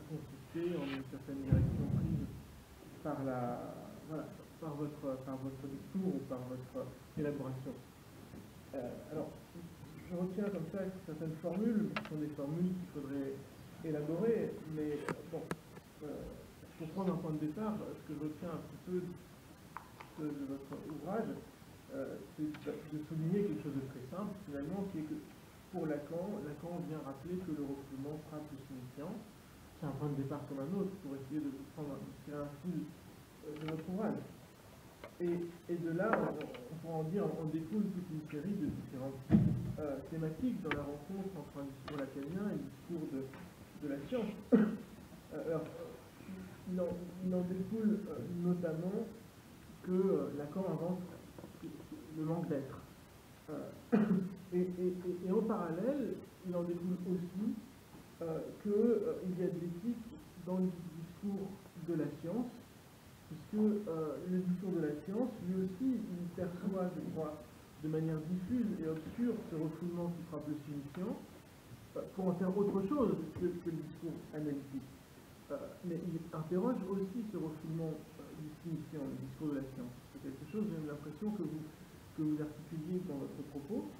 consister en une certaine direction prise par votre discours ou par votre élaboration. Alors, je retiens comme ça certaines formules, qui sont des formules qu'il faudrait élaborer, mais bon, pour prendre un point de départ, ce que je retiens un petit peu de votre ouvrage, c'est de souligner quelque chose de très simple, finalement, qui est que pour Lacan vient rappeler que le refoulement frappe le signifiant. C'est un point de départ comme un autre pour essayer de tirer un fil de notre ouvrage. Et de là, on pourra en dire, on découle toute une série de différentes thématiques dans la rencontre entre un discours lacanien et un discours de la science. Alors, il en découle notamment que Lacan invente le manque d'être. Et en parallèle, il en découle aussi qu'il y a de l'éthique dans le discours de la science, puisque le discours de la science, lui aussi, il perçoit, je crois, de manière diffuse et obscure ce refoulement qui frappe le signifiant, pour en faire autre chose que le discours analytique. Mais il interroge aussi ce refoulement du signifiant, le discours de la science. C'est quelque chose, j'ai l'impression, que vous articuliez dans votre propos.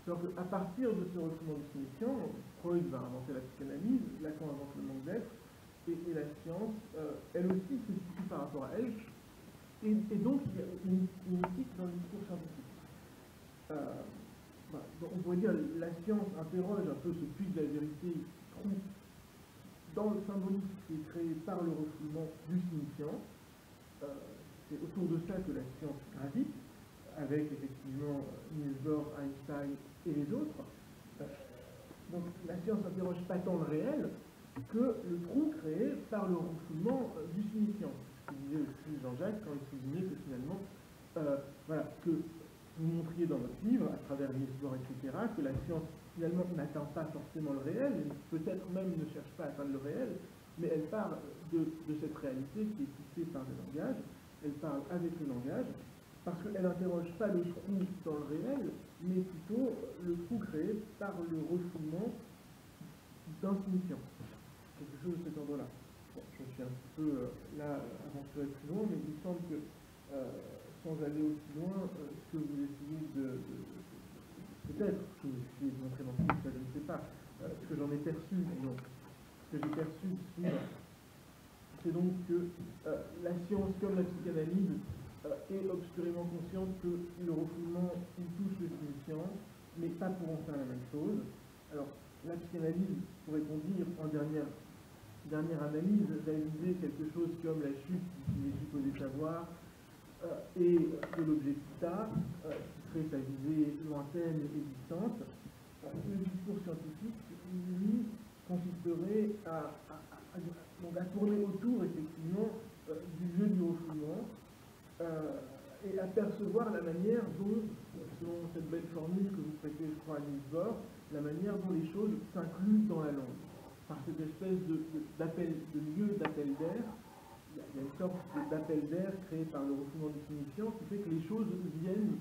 Alors qu'à partir de ce refoulement du signifiant, Freud va inventer la psychanalyse, Lacan invente le manque d'être, et la science, elle aussi se situe par rapport à elle, et donc il y a une éthique dans le discours scientifique. Donc on pourrait dire la science interroge un peu ce puits de la vérité qui se trouve dans le symbolique qui est créé par le refoulement du signifiant. C'est autour de ça que la science gravite, avec effectivement Niels Bohr, Einstein et les autres. Donc la science n'interroge pas tant le réel que le trou créé par le refoulement du signifiant. Ce que disait aussi Jean-Jacques quand il soulignait que finalement, que vous montriez dans votre livre, à travers Niels Bohr, etc., que la science finalement n'atteint pas forcément le réel, peut-être même ne cherche pas à atteindre le réel, mais elle parle de cette réalité qui est fixée par le langage, elle parle avec le langage, parce qu'elle n'interroge pas le trou dans le réel, mais plutôt le trou créé par le refoulement d'un signifiant. Quelque chose de cet ordre-là. Bon, je suis un petit peu là aventuré plus loin, mais il me semble que, sans aller aussi loin, ce que vous essayez peut-être que vous essayez de montrer dans le film, ça je ne sais pas, ce que j'en ai perçu, donc, ce que j'ai perçu ici, c'est donc que la science comme la psychanalyse est obscurément consciente que le refoulement, il touche le signifiant, mais pas pour en faire la même chose. Alors, la psychanalyse, pourrait-on dire, en dernière analyse, va viser quelque chose comme la chute des supposés savoirs et de l'objet theta, qui serait sa visée lointaine et distante. le discours scientifique, lui, consisterait donc à tourner autour, effectivement, du lieu du refoulement et à percevoir la manière dont, selon cette belle formule que vous prêtez, je crois, à Niels Bohr, la manière dont les choses s'incluent dans la langue. Par cette espèce de lieu d'appel d'air, il y a une sorte d'appel d'air créé par le refoulement du signifiant qui fait que les choses viennent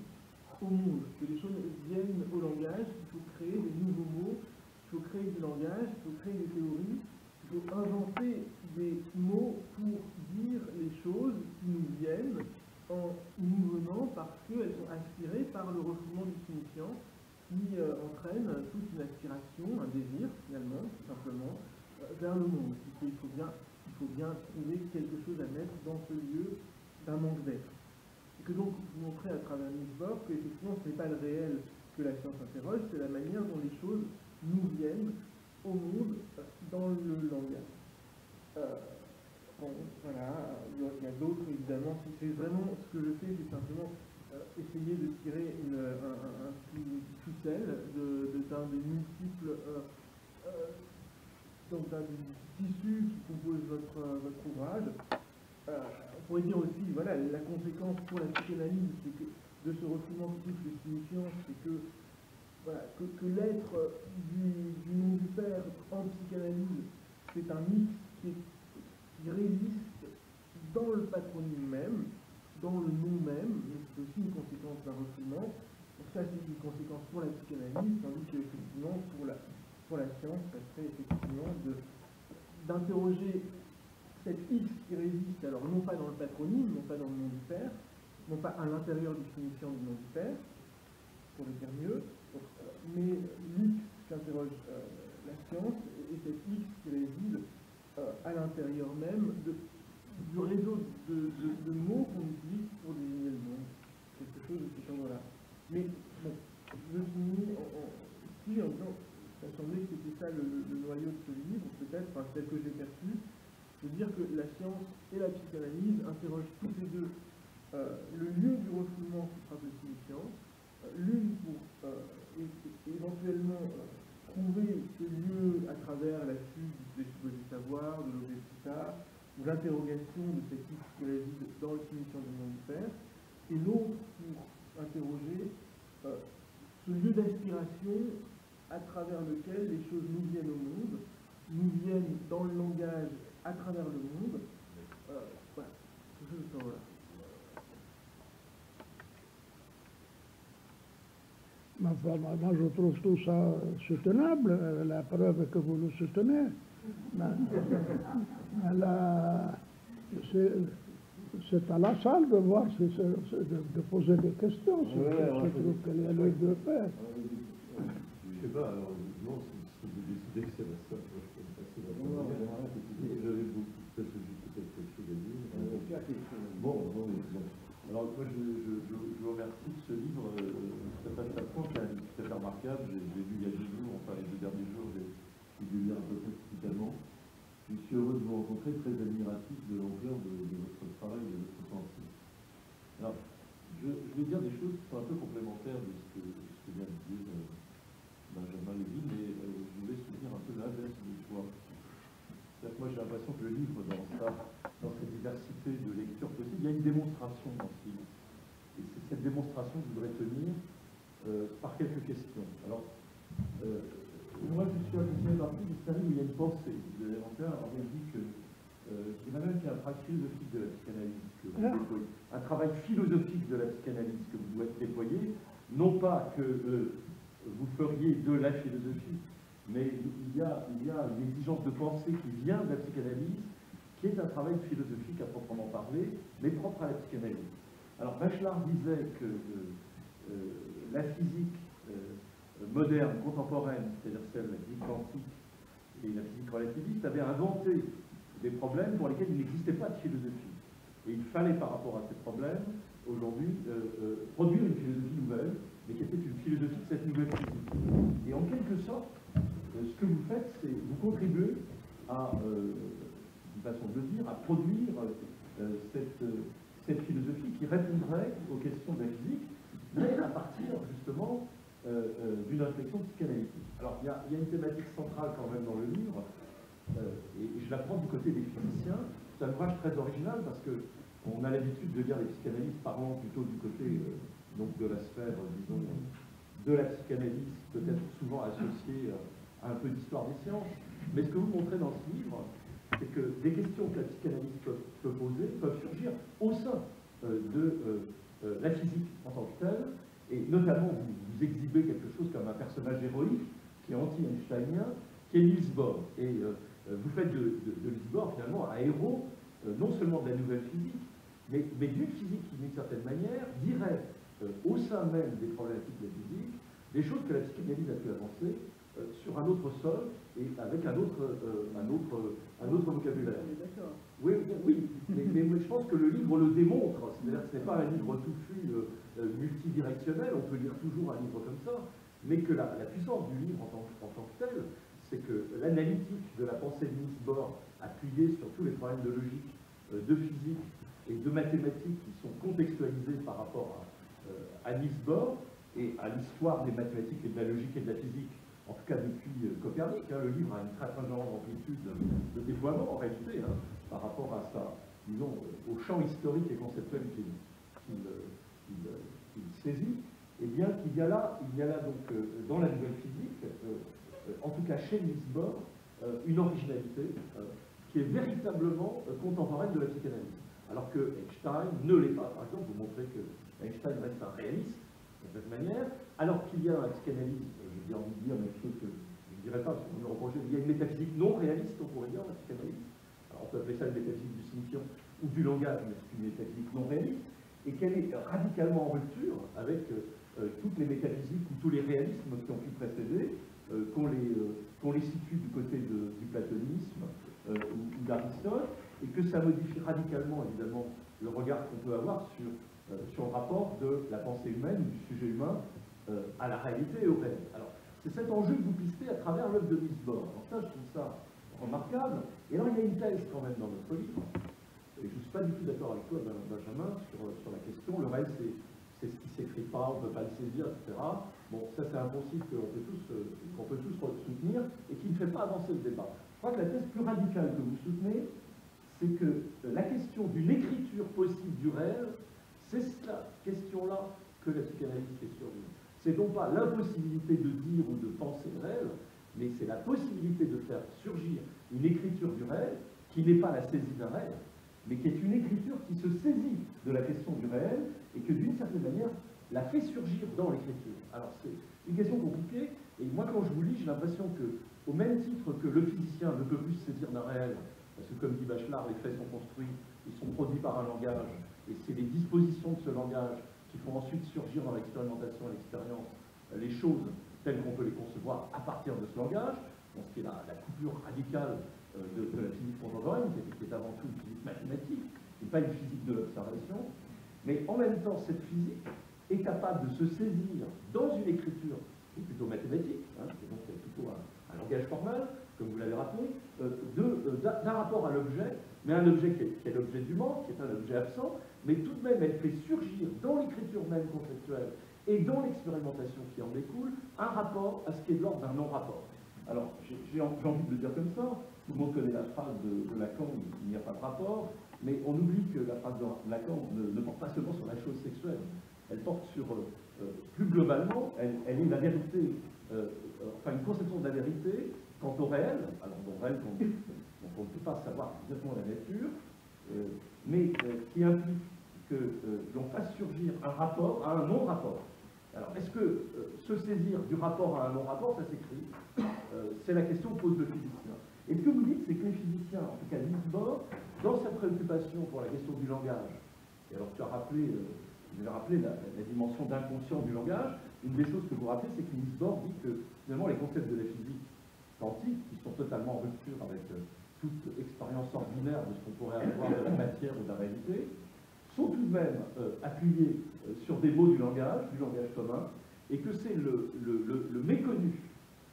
au monde, que les choses viennent au langage, il faut créer des nouveaux mots, il faut créer du langage, il faut créer des théories, il faut inventer des mots pour dire les choses qui nous viennent en nous venant parce qu'elles sont aspirées par le refoulement du signifiant qui entraîne toute une aspiration, un désir finalement, tout simplement, vers le monde. Il faut bien trouver quelque chose à mettre dans ce lieu d'un manque d'être. Et que donc vous montrez à travers Niels Bohr qu'effectivement ce n'est pas le réel que la science interroge, c'est la manière dont les choses nous viennent au monde dans le langage. Bon, voilà, il y a d'autres évidemment, c'est vraiment ce que je fais, c'est simplement essayer de tirer un ficelle d'un des multiples donc d'un des tissus qui composent votre ouvrage. On pourrait dire aussi, voilà, la conséquence pour la psychanalyse, c'est que de ce refoulement qui touche le signifiant, c'est que voilà, que l'être du nom du père en psychanalyse, c'est un mix qui résiste dans le patronyme même, dans le nom même, mais c'est aussi une conséquence d'un refoulement. Donc ça, c'est une conséquence pour la psychanalyse, tandis qu'effectivement, pour la science, ça serait effectivement d'interroger cette X qui résiste, alors non pas dans le patronyme, non pas dans le nom du père, non pas à l'intérieur du signifiant du nom du père, pour le dire mieux, mais l'X qu'interroge la science, et cette X qui réside à l'intérieur même du réseau de mots qu'on utilise pour désigner le monde. Quelque chose de ce genre-là. Mais bon, je finis ici en disant, ça semblait que c'était ça le noyau de ce livre, peut-être, enfin, tel que j'ai perçu, de dire que la science et la psychanalyse interrogent toutes les deux le lieu du refoulement qui frappe le signifiant, l'une pour éventuellement trouver ce lieu à travers la fugue des supposés savoirs, de l'objet plus tard, ou l'interrogation de cette X qui réside dans le signifiant du nom du père, et l'autre pour interroger ce lieu d'aspiration à travers lequel les choses nous viennent au monde, nous viennent dans le langage à travers le monde. Voilà, quelque chose de ce genre-là. Moi, je trouve tout ça soutenable, la preuve que vous le soutenez. C'est à la salle de voir, de poser des questions. Je trouve qu'il y a les deux pères. Je sais pas, alors, non, si vous décidez que c'est la seule, je peux me passer la première. J'avais peut-être quelque chose à dire. Bon, alors moi je vous remercie de ce livre, Stéphane Safran, qui est un livre tout à fait remarquable. J'ai lu il y a 2 jours, enfin les 2 derniers jours, j'ai dû lire un peu plus également. Je suis heureux de vous rencontrer, très admiratif de l'ampleur de votre travail et de votre pensée. Alors, je vais dire des choses qui sont un peu complémentaires de ce que vient de dire Benjamin Lévy, mais je voulais soutenir un peu l'inverse du choix. C'est-à-dire que moi j'ai l'impression que le livre, dans cette diversité de lectures possibles, il y a une démonstration dans ce livre. Et c'est cette démonstration que je voudrais tenir par quelques questions. Alors, moi je suis un parti du série où il y a une pensée. Vous avez encore dit que Emmanuel qui a un travail philosophique de la psychanalyse que vous déployez, un travail philosophique de la psychanalyse que vous déployez, non pas que vous feriez de la philosophie, mais il y a une exigence de pensée qui vient de la psychanalyse, qui est un travail philosophique à proprement parler, mais propre à la psychanalyse. Alors Bachelard disait que la physique moderne, contemporaine, c'est-à-dire celle de la physique quantique et la physique relativiste, avait inventé des problèmes pour lesquels il n'existait pas de philosophie. Et il fallait, par rapport à ces problèmes, aujourd'hui, produire une philosophie nouvelle, mais qui était une philosophie de cette nouvelle physique. Et en quelque sorte, ce que vous faites, c'est vous contribuez à, d'une façon de le dire, à produire cette philosophie qui répondrait aux questions de la physique, mais à partir justement d'une réflexion psychanalytique. Alors, il y a une thématique centrale quand même dans le livre, et je la prends du côté des physiciens. C'est un ouvrage très original parce qu'on a l'habitude de lire les psychanalystes parlant plutôt du côté donc de la sphère, disons, de la psychanalyse, peut-être souvent associée à un peu d'histoire des sciences. Mais ce que vous montrez dans ce livre, c'est que des questions que la psychanalyse peut poser peuvent surgir au sein de la physique en tant que telle, et notamment vous exhibez quelque chose comme un personnage héroïque qui est anti-einsteinien, qui est Niels Bohr. Et vous faites de Niels Bohr finalement un héros, non seulement de la nouvelle physique, mais d'une physique qui, d'une certaine manière, dirait au sein même des problématiques de la physique, des choses que la psychanalyse a pu avancer sur un autre sol et avec un autre vocabulaire. Oui, mais je pense que le livre le démontre, c'est-à-dire que ce n'est pas un livre touffu multidirectionnel, on peut lire toujours un livre comme ça, mais que la puissance du livre en tant que tel, c'est que l'analytique de la pensée de Niels Bohr, appuyée sur tous les problèmes de logique, de physique et de mathématiques qui sont contextualisés par rapport à Niels Bohr et à l'histoire des mathématiques et de la logique et de la physique, en tout cas depuis Copernic. Le livre a une très très grande amplitude de déploiement en réalité par rapport à ça, disons, au champ historique et conceptuel qu'il saisit. Et bien qu'il y a là donc dans la nouvelle physique, en tout cas chez Niels Bohr, une originalité qui est véritablement contemporaine de la psychanalyse. Alors que Einstein ne l'est pas. Par exemple, vous montrez que Einstein reste un réaliste, de cette manière, alors qu'il y a dans la psychanalyse, j'ai envie de dire, mais chose que je ne dirais pas, parce qu'on me reproche, il y a une métaphysique non réaliste, on pourrait dire, dans la psychanalyse. Alors on peut appeler ça une métaphysique du signifiant ou du langage, mais c'est une métaphysique non réaliste, et qu'elle est radicalement en rupture avec toutes les métaphysiques ou tous les réalismes qui ont pu précéder, qu'on les situe du côté du platonisme ou d'Aristote, et que ça modifie radicalement, évidemment, le regard qu'on peut avoir sur le rapport de la pensée humaine, du sujet humain, à la réalité et au réel. Alors, c'est cet enjeu que vous pistez à travers l'œuvre de Niels Bohr. Alors ça, je trouve ça remarquable. Et alors, il y a une thèse quand même dans notre livre, et je ne suis pas du tout d'accord avec toi, Benjamin, sur la question. Le réel, c'est ce qui ne s'écrit pas, on ne peut pas le saisir, etc. Bon, ça, c'est un principe qu'on peut tous soutenir et qui ne fait pas avancer le débat. Je crois que la thèse plus radicale que vous soutenez, c'est que la question d'une écriture possible du réel, c'est cette question-là que la psychanalyse fait survivre. C'est non pas l'impossibilité de dire ou de penser le réel, mais c'est la possibilité de faire surgir une écriture du réel qui n'est pas la saisie d'un réel, mais qui est une écriture qui se saisit de la question du réel et que d'une certaine manière la fait surgir dans l'écriture. Alors c'est une question compliquée, et moi quand je vous lis, j'ai l'impression que, au même titre que le physicien ne peut plus se saisir d'un réel, parce que comme dit Bachelard, les faits sont construits, ils sont produits par un langage, et c'est les dispositions de ce langage qui font ensuite surgir dans l'expérimentation et l'expérience les choses telles qu'on peut les concevoir à partir de ce langage, donc ce qui est la coupure radicale de la physique contemporaine, qui est avant tout une physique mathématique, et pas une physique de l'observation, mais en même temps cette physique est capable de se saisir dans une écriture qui est plutôt mathématique, qui est donc plutôt un langage formel, comme vous l'avez rappelé, d'un rapport à l'objet, mais un objet qui est l'objet du manque, qui est un objet absent, mais tout de même elle fait surgir dans l'écriture même conceptuelle et dans l'expérimentation qui en découle un rapport à ce qui est de l'ordre d'un non-rapport. Alors, j'ai envie de le dire comme ça, tout le monde connaît la phrase de Lacan, il n'y a pas de rapport, mais on oublie que la phrase de Lacan ne porte pas seulement sur la chose sexuelle, elle porte sur, plus globalement, elle est la vérité, enfin une conception de la vérité quant au réel, alors bon, réel dont on ne peut pas savoir exactement la nature, mais qui implique que l'on fasse surgir un rapport à un non-rapport. Alors, est-ce que se saisir du rapport à un non-rapport, ça s'écrit? C'est la question que pose le physicien. Et ce que vous dites, c'est que les physiciens, en tout cas Niels Bohr, dans sa préoccupation pour la question du langage, et alors tu as rappelé, vous avez rappelé la dimension d'inconscient du langage, une des choses que vous rappelez, c'est que Niels Bohr dit que finalement les concepts de la physique quantique, qui sont totalement en rupture avec toute expérience ordinaire de ce qu'on pourrait avoir de la matière ou de la réalité, sont tout de même appuyés sur des mots du langage commun, et que c'est le méconnu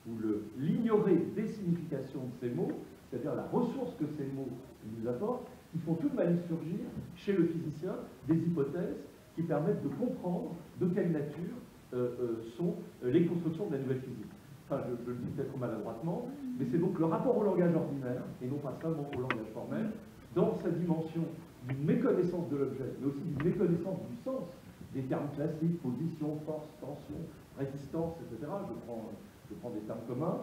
ou l'ignoré des significations de ces mots, c'est-à-dire la ressource que ces mots nous apportent, qui font tout de même surgir chez le physicien des hypothèses qui permettent de comprendre de quelle nature sont les constructions de la nouvelle physique. Enfin, je le dis peut-être maladroitement, mais c'est donc le rapport au langage ordinaire, et non pas seulement au langage formel, dans sa dimension d'une méconnaissance de l'objet, mais aussi d'une méconnaissance du sens des termes classiques, position, force, tension, résistance, etc. Je prends des termes communs,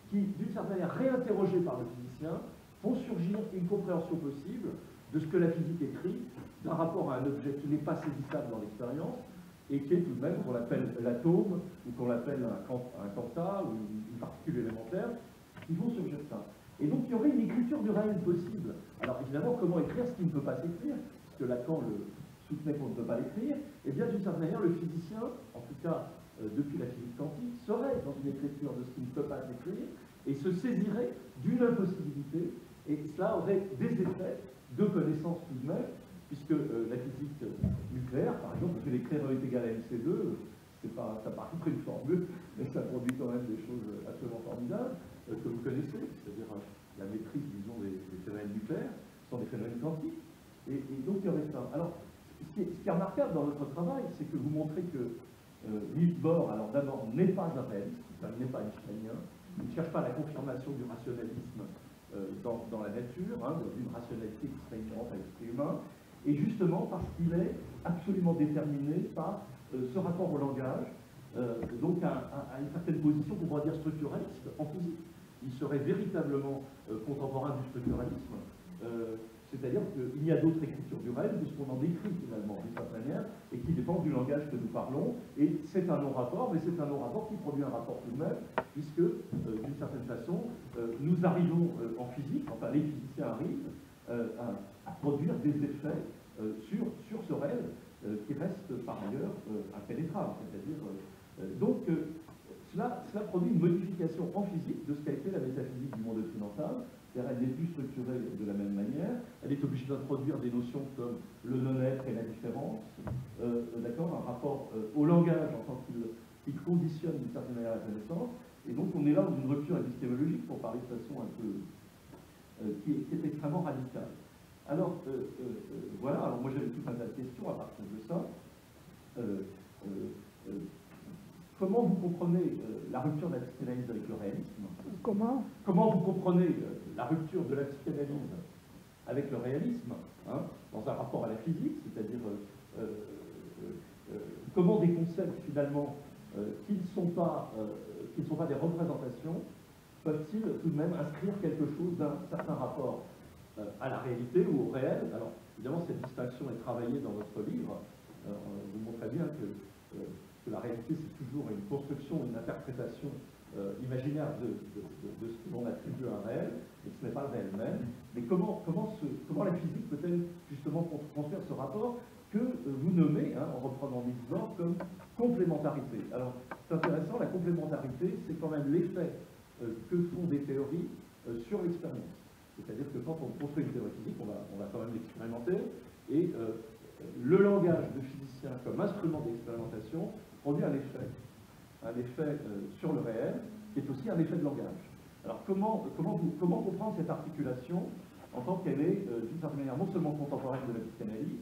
qui, d'une certaine manière, réinterrogés par le physicien, font surgir une compréhension possible de ce que la physique écrit d'un rapport à un objet qui n'est pas saisissable dans l'expérience, et qui est tout de même qu'on appelle l'atome, ou qu'on appelle un quanta, ou une particule élémentaire, qui vont surgir ça. Et donc il y aurait une écriture du réel possible. Alors évidemment, comment écrire ce qui ne peut pas s'écrire, puisque Lacan le soutenait qu'on ne peut pas l'écrire, et bien d'une certaine manière, le physicien, en tout cas depuis la physique quantique, serait dans une écriture de ce qui ne peut pas s'écrire, et se saisirait d'une impossibilité, et cela aurait des effets de connaissance tout de même, puisque la physique nucléaire, par exemple, que l'écrire E est égal à MC2, ça paraît pas une formule, mais ça produit quand même des choses absolument formidables, que vous connaissez, c'est-à-dire la maîtrise, disons, des phénomènes nucléaires, ce sont des phénomènes quantiques, et donc il y aurait ça. Alors, ce qui est remarquable dans votre travail, c'est que vous montrez que Niels Bohr, alors d'abord, n'est pas un réaliste, il n'est pas einsteinien, il ne cherche pas la confirmation du rationalisme dans la nature, d'une rationalité qui serait inhérente à l'esprit humain, et justement parce qu'il est absolument déterminé par ce rapport au langage, donc à une certaine position qu'on pourrait dire structuraliste en physique. Il serait véritablement contemporain du structuralisme, c'est-à-dire qu'il y a d'autres écritures du réel puisqu'on en décrit finalement d'une certaine manière et qui dépendent du langage que nous parlons, et c'est un non-rapport, mais c'est un non-rapport qui produit un rapport tout de même, puisque d'une certaine façon nous arrivons en physique, enfin les physiciens arrivent à produire des effets sur ce réel qui reste par ailleurs impénétrable, c'est-à-dire donc cela produit une modification en physique de ce qu'a été la métaphysique du monde occidental. C'est-à-dire elle n'est plus structurée de la même manière, elle est obligée d'introduire des notions comme le non-être et la différence, d'accord, un rapport au langage en tant qu'il conditionne d'une certaine manière la connaissance, et donc on est là dans une rupture épistémologique, pour parler de façon un peu qui est extrêmement radicale. Alors voilà, alors moi j'avais tout un tas de questions à partir de ça. Comment vous comprenez la rupture de la psychanalyse avec le réalisme? Comment vous comprenez la rupture de la psychanalyse avec le réalisme, dans un rapport à la physique, c'est-à-dire comment des concepts finalement qui ne sont pas des représentations peuvent-ils tout de même inscrire quelque chose d'un certain rapport à la réalité ou au réel? Alors évidemment cette distinction est travaillée dans votre livre, vous montrez bien que la réalité c'est toujours une construction, une interprétation imaginaire de ce que l'on attribue à un réel, et ce n'est pas le réel même. Mais comment la physique peut-elle justement construire ce rapport que vous nommez, en reprenant Niels Bohr, comme complémentarité? Alors c'est intéressant, la complémentarité c'est quand même l'effet que font des théories sur l'expérience. C'est-à-dire que quand on construit une théorie physique, on va quand même l'expérimenter, et le langage de physicien comme instrument d'expérimentation produit un effet sur le réel, qui est aussi un effet de langage. Alors comment comprendre cette articulation en tant qu'elle est, d'une certaine manière, non seulement contemporaine de la psychanalyse,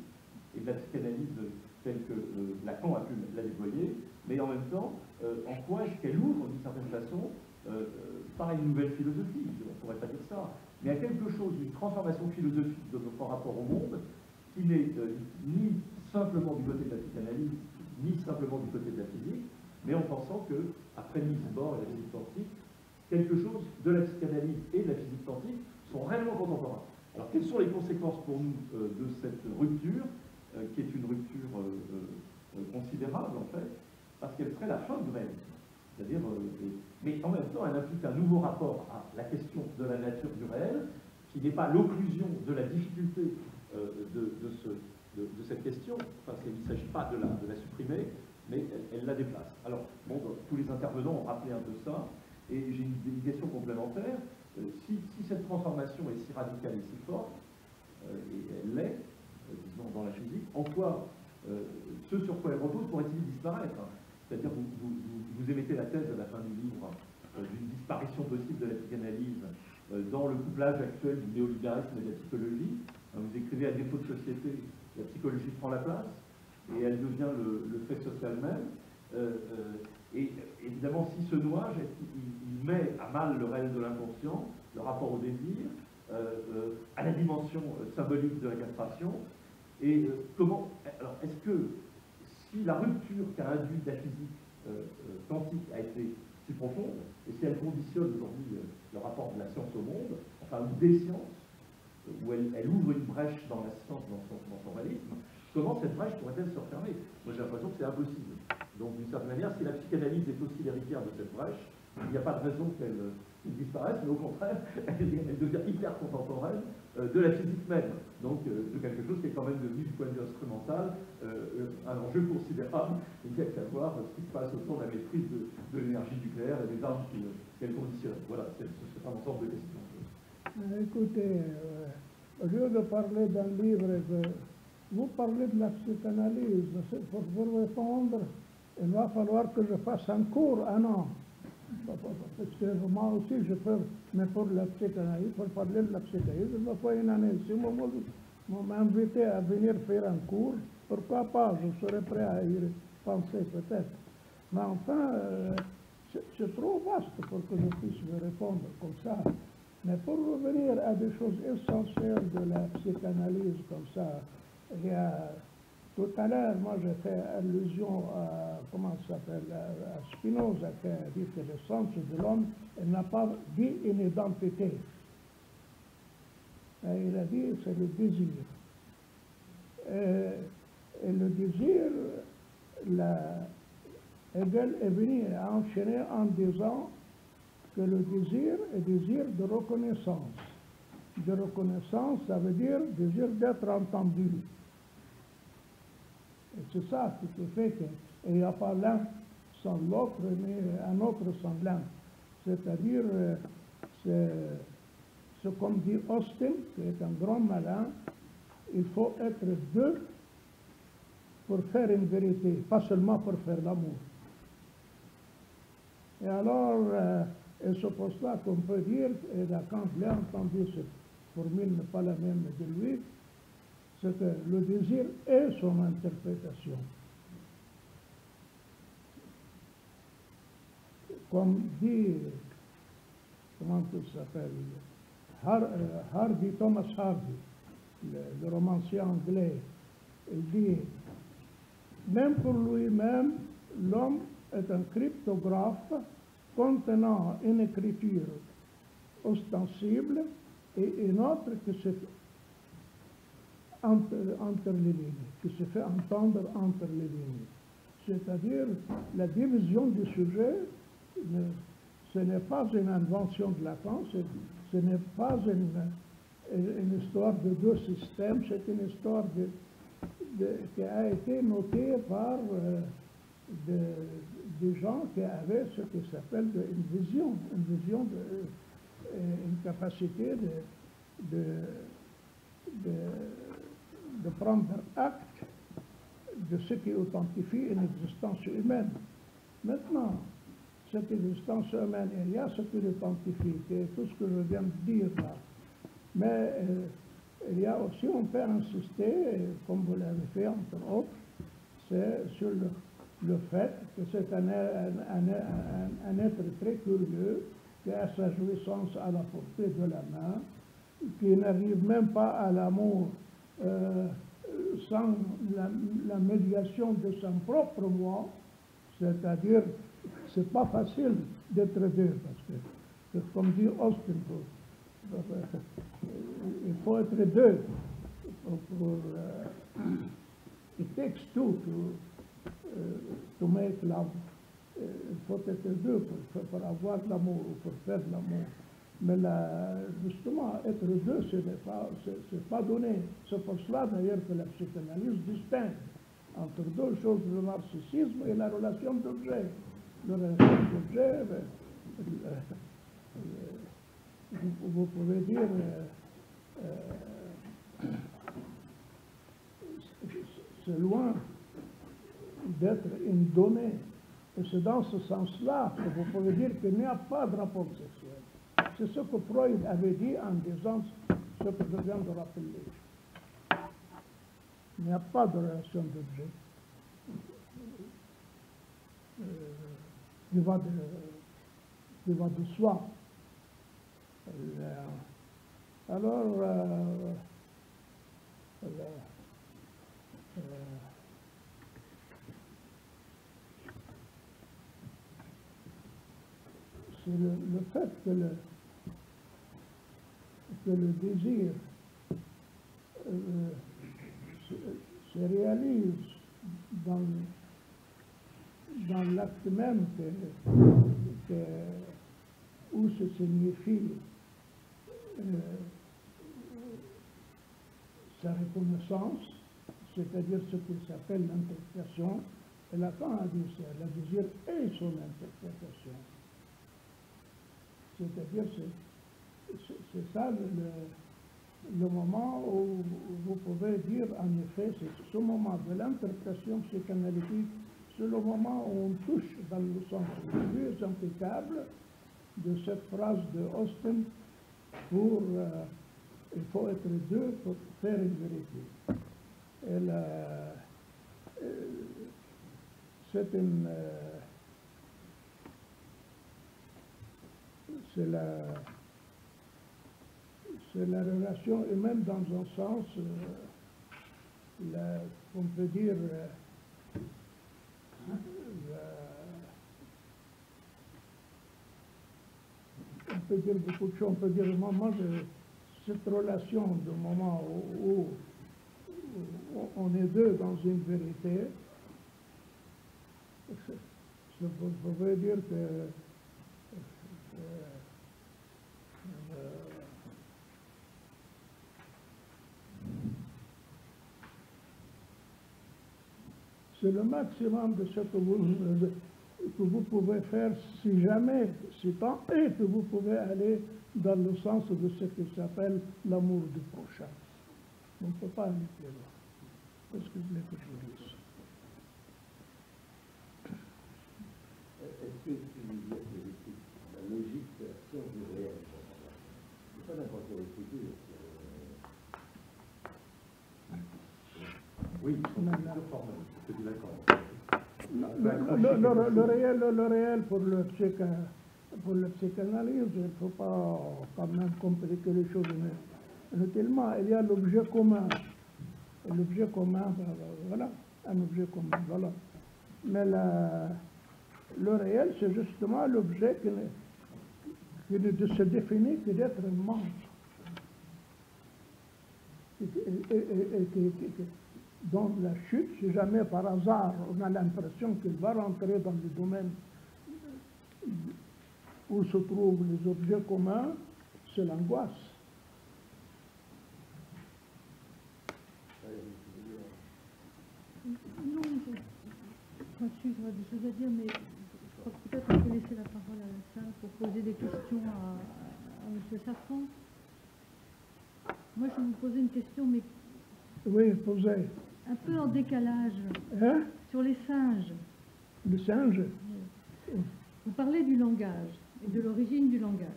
et de la psychanalyse telle que Lacan a pu la déployer, mais en même temps, en quoi est-ce qu'elle ouvre, d'une certaine façon, pas une nouvelle philosophie, on ne pourrait pas dire ça, mais à quelque chose, une transformation philosophique de notre rapport au monde, qui n'est ni simplement du côté de la psychanalyse, ni simplement du côté de la physique, mais en pensant que, après Niels Bohr et la physique quantique, quelque chose de la psychanalyse et de la physique quantique sont réellement contemporains. Alors, quelles sont les conséquences pour nous de cette rupture, qui est une rupture considérable, en fait, parce qu'elle serait la fin du réalisme. C'est-à-dire, mais en même temps, elle implique un nouveau rapport à la question de la nature du réel, qui n'est pas l'occlusion de la difficulté de cette question, parce qu'il ne s'agit pas de la supprimer, mais elle la déplace. Alors, bon, tous les intervenants ont rappelé un peu ça, et j'ai une question complémentaire. Si cette transformation est si radicale et si forte, et elle l'est, disons, dans la physique, en quoi ce sur quoi elle repose pourrait-il disparaître? C'est-à-dire, vous émettez la thèse à la fin du livre d'une disparition possible de la psychanalyse dans le couplage actuel du néolibéralisme et de la psychologie. Vous écrivez à défaut de société, la psychologie prend la place, et elle devient le fait social même. Et évidemment, si ce nouage, il met à mal le réel de l'inconscient, le rapport au désir, à la dimension symbolique de la castration. Et comment, alors est-ce que si la rupture qu'a induite la physique quantique a été si profonde, et si elle conditionne aujourd'hui le rapport de la science au monde, enfin ou des sciences, où elle ouvre une brèche dans la science, dans son réalisme, comment cette brèche pourrait-elle se refermer? Moi j'ai l'impression que c'est impossible. Donc d'une certaine manière, si la psychanalyse est aussi l'héritière de cette brèche, il n'y a pas de raison qu'elle disparaisse, mais au contraire, elle devient hyper contemporaine de la physique même. Donc de quelque chose qui est quand même devenu du point de vue instrumental un enjeu considérable. Il n'y a qu'à voir ce qui se passe autour de la maîtrise de l'énergie nucléaire et des armes qu'elle conditionne. Voilà, c'est un ensemble de questions. Écoutez, au lieu de parler d'un livre, vous parlez de la psychanalyse. Pour vous répondre, il va falloir que je fasse un cours, un an. Parce que moi aussi, je peux, mais pour la psychanalyse, pour parler de la psychanalyse, il me faut une année. Si vous m'invitez à venir faire un cours, pourquoi pas, je serais prêt à y penser peut-être. Mais enfin, c'est trop vaste pour que je puisse me répondre comme ça. Mais pour revenir à des choses essentielles de la psychanalyse comme ça, il y a, tout à l'heure, moi j'ai fait allusion à, comment ça s'appelle, à Spinoza, qui a dit que le sens de l'homme, il n'a pas dit une identité. Et il a dit c'est le désir. Et le désir, Hegel est venu à enchaîner en disant que le désir est désir de reconnaissance. De reconnaissance, ça veut dire désir d'être entendu. Et c'est ça qui fait qu'il n'y a pas l'un sans l'autre, mais un autre sans l'un. C'est-à-dire, c'est comme dit Austin, qui est un grand malin, il faut être deux pour faire une vérité, pas seulement pour faire l'amour. Et alors, et c'est pour cela qu'on peut dire, et quand je l'ai entendu, cette formule n'est pas la même de lui, c'est que le désir est son interprétation. Comme dit, comment il s'appelle, Thomas Hardy, le romancier anglais, il dit, même pour lui-même, l'homme est un cryptographe contenant une écriture ostensible et une autre qui se fait entre les lignes, qui se fait entendre entre les lignes. C'est-à-dire, la division du sujet, ce n'est pas une invention de Lacan, ce n'est pas une histoire de deux systèmes, c'est une histoire qui a été notée par des gens qui avaient ce qui s'appelle une vision, une capacité de prendre acte de ce qui authentifie une existence humaine. Maintenant, cette existence humaine, il y a ce qui l'authentifie, c'est tout ce que je viens de dire là. Mais il y a aussi, on peut insister, comme vous l'avez fait entre autres, c'est sur le fait que c'est un être très curieux, qui a sa jouissance à la portée de la main, qui n'arrive même pas à l'amour sans la médiation de son propre moi, c'est-à-dire, c'est pas facile d'être deux, parce que, comme dit Austin, il faut être deux. It takes two to make love. Il faut être deux pour avoir l'amour ou pour faire l'amour. Mais justement, être deux, c'est pas donné. C'est pour cela d'ailleurs que la psychanalyse distingue entre deux choses, le narcissisme et la relation d'objet. La relation d'objet, vous pouvez dire, c'est loin d'être une donnée. Et c'est dans ce sens-là que vous pouvez dire qu'il n'y a pas de rapport sexuel. C'est ce que Freud avait dit en disant ce que je viens de rappeler. Il n'y a pas de relation d'objet. de soi. Alors, c'est le fait que le désir se réalise dans l'acte même où se signifie sa reconnaissance, c'est-à-dire ce qu'il s'appelle l'interprétation. Et Lacan a dit ça, le désir est son interprétation. C'est-à-dire, c'est ça le moment où vous pouvez dire, en effet, c'est ce moment de l'interprétation psychanalytique, c'est le moment où on touche dans le sens le plus impeccable de cette phrase de Austin pour il faut être deux pour faire une vérité. C'est une c'est la relation, et même dans un sens, on peut dire, beaucoup de choses. On peut dire, moi, cette relation du moment où on est deux dans une vérité, je veux dire que c'est le maximum de ce que vous pouvez faire si jamais, si tant est que vous pouvez aller dans le sens de ce qui s'appelle l'amour du prochain. On ne peut pas aller plus loin. Qu'est-ce que vous voulez que je vous dise? Est-ce que tu disais que la logique de la science du réel, c'est pas n'importe quelle écriture. Oui, c'est plutôt formel, c'est du Lacan. Le réel pour le psychanalyse, il ne faut pas quand même compliquer les choses inutilement. Il y a l'objet commun. L'objet commun, voilà, un objet commun, voilà. Mais le réel, c'est justement l'objet qui ne se définit que d'être un membre. Dans la chute, si jamais par hasard on a l'impression qu'il va rentrer dans le domaine où se trouvent les objets communs, c'est l'angoisse. Non, je j'aurais des choses à dire, mais je crois que peut-être on peut laisser la parole à la salle pour poser des questions à M. Safran. Moi, je vais vous poser une question, mais oui, posez. Un peu en décalage. Hein? Sur les singes. Les singes? Vous parlez du langage et de l'origine du langage.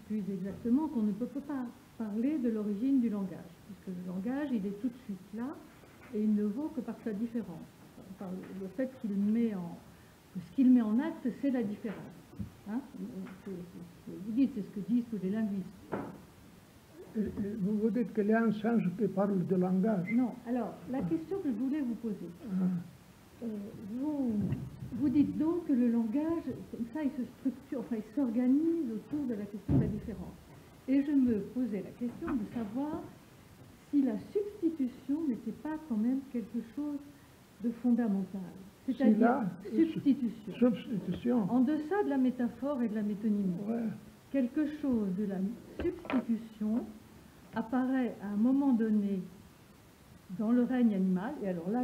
Plus exactement qu'on ne peut pas parler de l'origine du langage, puisque le langage, il est tout de suite là, et il ne vaut que par sa différence. Par le fait qu'il met ce qu'il met en acte, c'est la différence. Hein? Vous dites, c'est ce que disent tous les linguistes. Vous dites qu'il y a un singe qui parle de langage? Non. Alors, la question que je voulais vous poser, vous dites donc que le langage, comme ça, il se structure, enfin, il s'organise autour de la question de la différence. Et je me posais la question de savoir si la substitution n'était pas quand même quelque chose de fondamental. C'est-à-dire substitution. Substitution. En deçà de la métaphore et de la métonymie. Ouais. Quelque chose de la substitution apparaît à un moment donné dans le règne animal, et alors là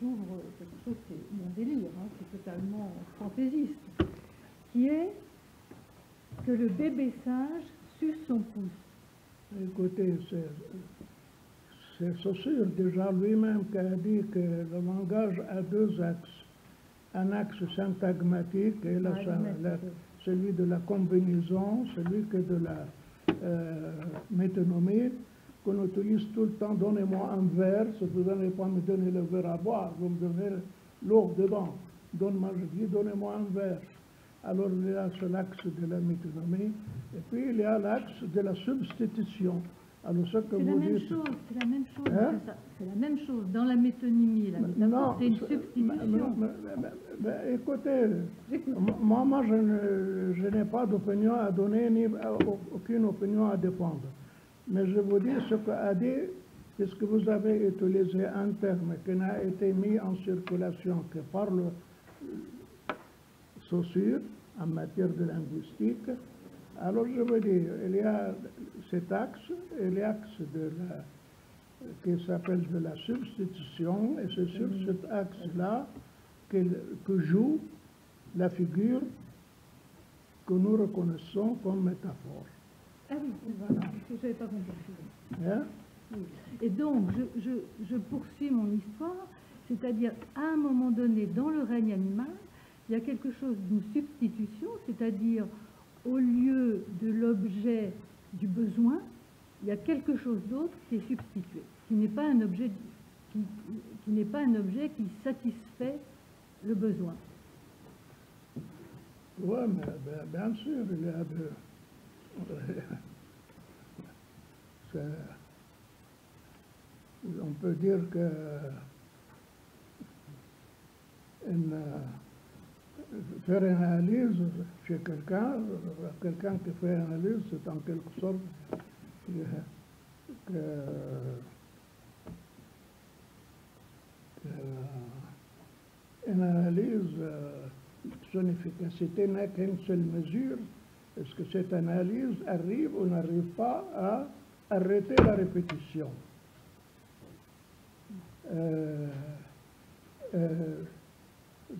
j'ouvre quelque chose qui est mon délire, hein, c'est totalement fantaisiste, qui est que le bébé singe suce son pouce. Écoutez, c'est Saussure déjà lui-même qui a dit que le langage a deux axes. Un axe syntagmatique et celui de la combinaison, celui que de la métonymie, qu'on utilise tout le temps. Donnez-moi un verre, si vous n'allez pas me donner le verre à boire, vous me donnez l'eau dedans. Moi, je dis, donnez-moi un verre. Alors, il y a l'axe de la métonymie, et puis il y a l'axe de la substitution. Alors, ce que C'est la vous même dites... chose, c'est la même chose. Hein? C'est ça. C'est la même chose. Dans la métonymie, la métaphore, c'est une substitution. Écoutez, moi je n'ai pas d'opinion à donner, ni aucune opinion à défendre. Mais je vous dis ce qu'a dit, puisque vous avez utilisé un terme qui n'a été mis en circulation que par le Saussure en matière de linguistique. Alors je veux dire, il y a cet axe, et l'axe qui s'appelle de la substitution, et c'est sur cet axe-là que joue la figure que nous reconnaissons comme métaphore. Ah oui, voilà, je n'avais pas compris. Hein? Oui. Et donc, je poursuis mon histoire, c'est-à-dire, à un moment donné, dans le règne animal, il y a quelque chose d'une substitution, c'est-à-dire, au lieu de l'objet du besoin, il y a quelque chose d'autre qui est substitué, qui n'est pas un objet qui n'est pas un objet qui satisfait le besoin. Oui, mais bien sûr, il y a on peut dire que faire une analyse chez quelqu'un qui fait une analyse, c'est en quelque sorte une analyse, son efficacité n'a qu'une seule mesure. Est-ce que cette analyse arrive ou n'arrive pas à arrêter la répétition?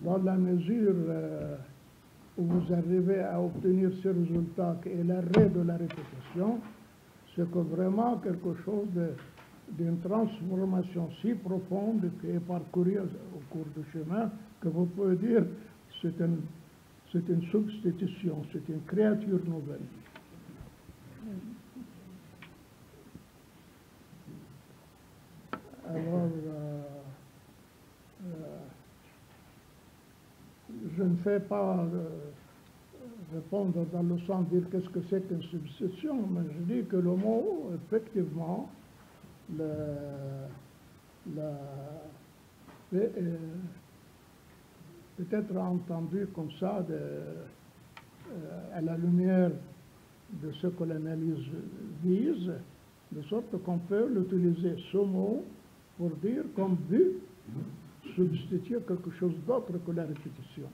Dans la mesure où vous arrivez à obtenir ce résultat qui est l'arrêt de la répétition, c'est que vraiment quelque chose d'une transformation si profonde qui est parcourue au cours du chemin que vous pouvez dire c'est une substitution, c'est une créature nouvelle. Alors, je ne fais pas répondre dans le sens de dire qu'est-ce que c'est qu'une substitution, mais je dis que le mot, effectivement, peut-être entendu comme ça à la lumière de ce que l'analyse vise, de sorte qu'on peut l'utiliser ce mot pour dire comme but substituer quelque chose d'autre que la répétition.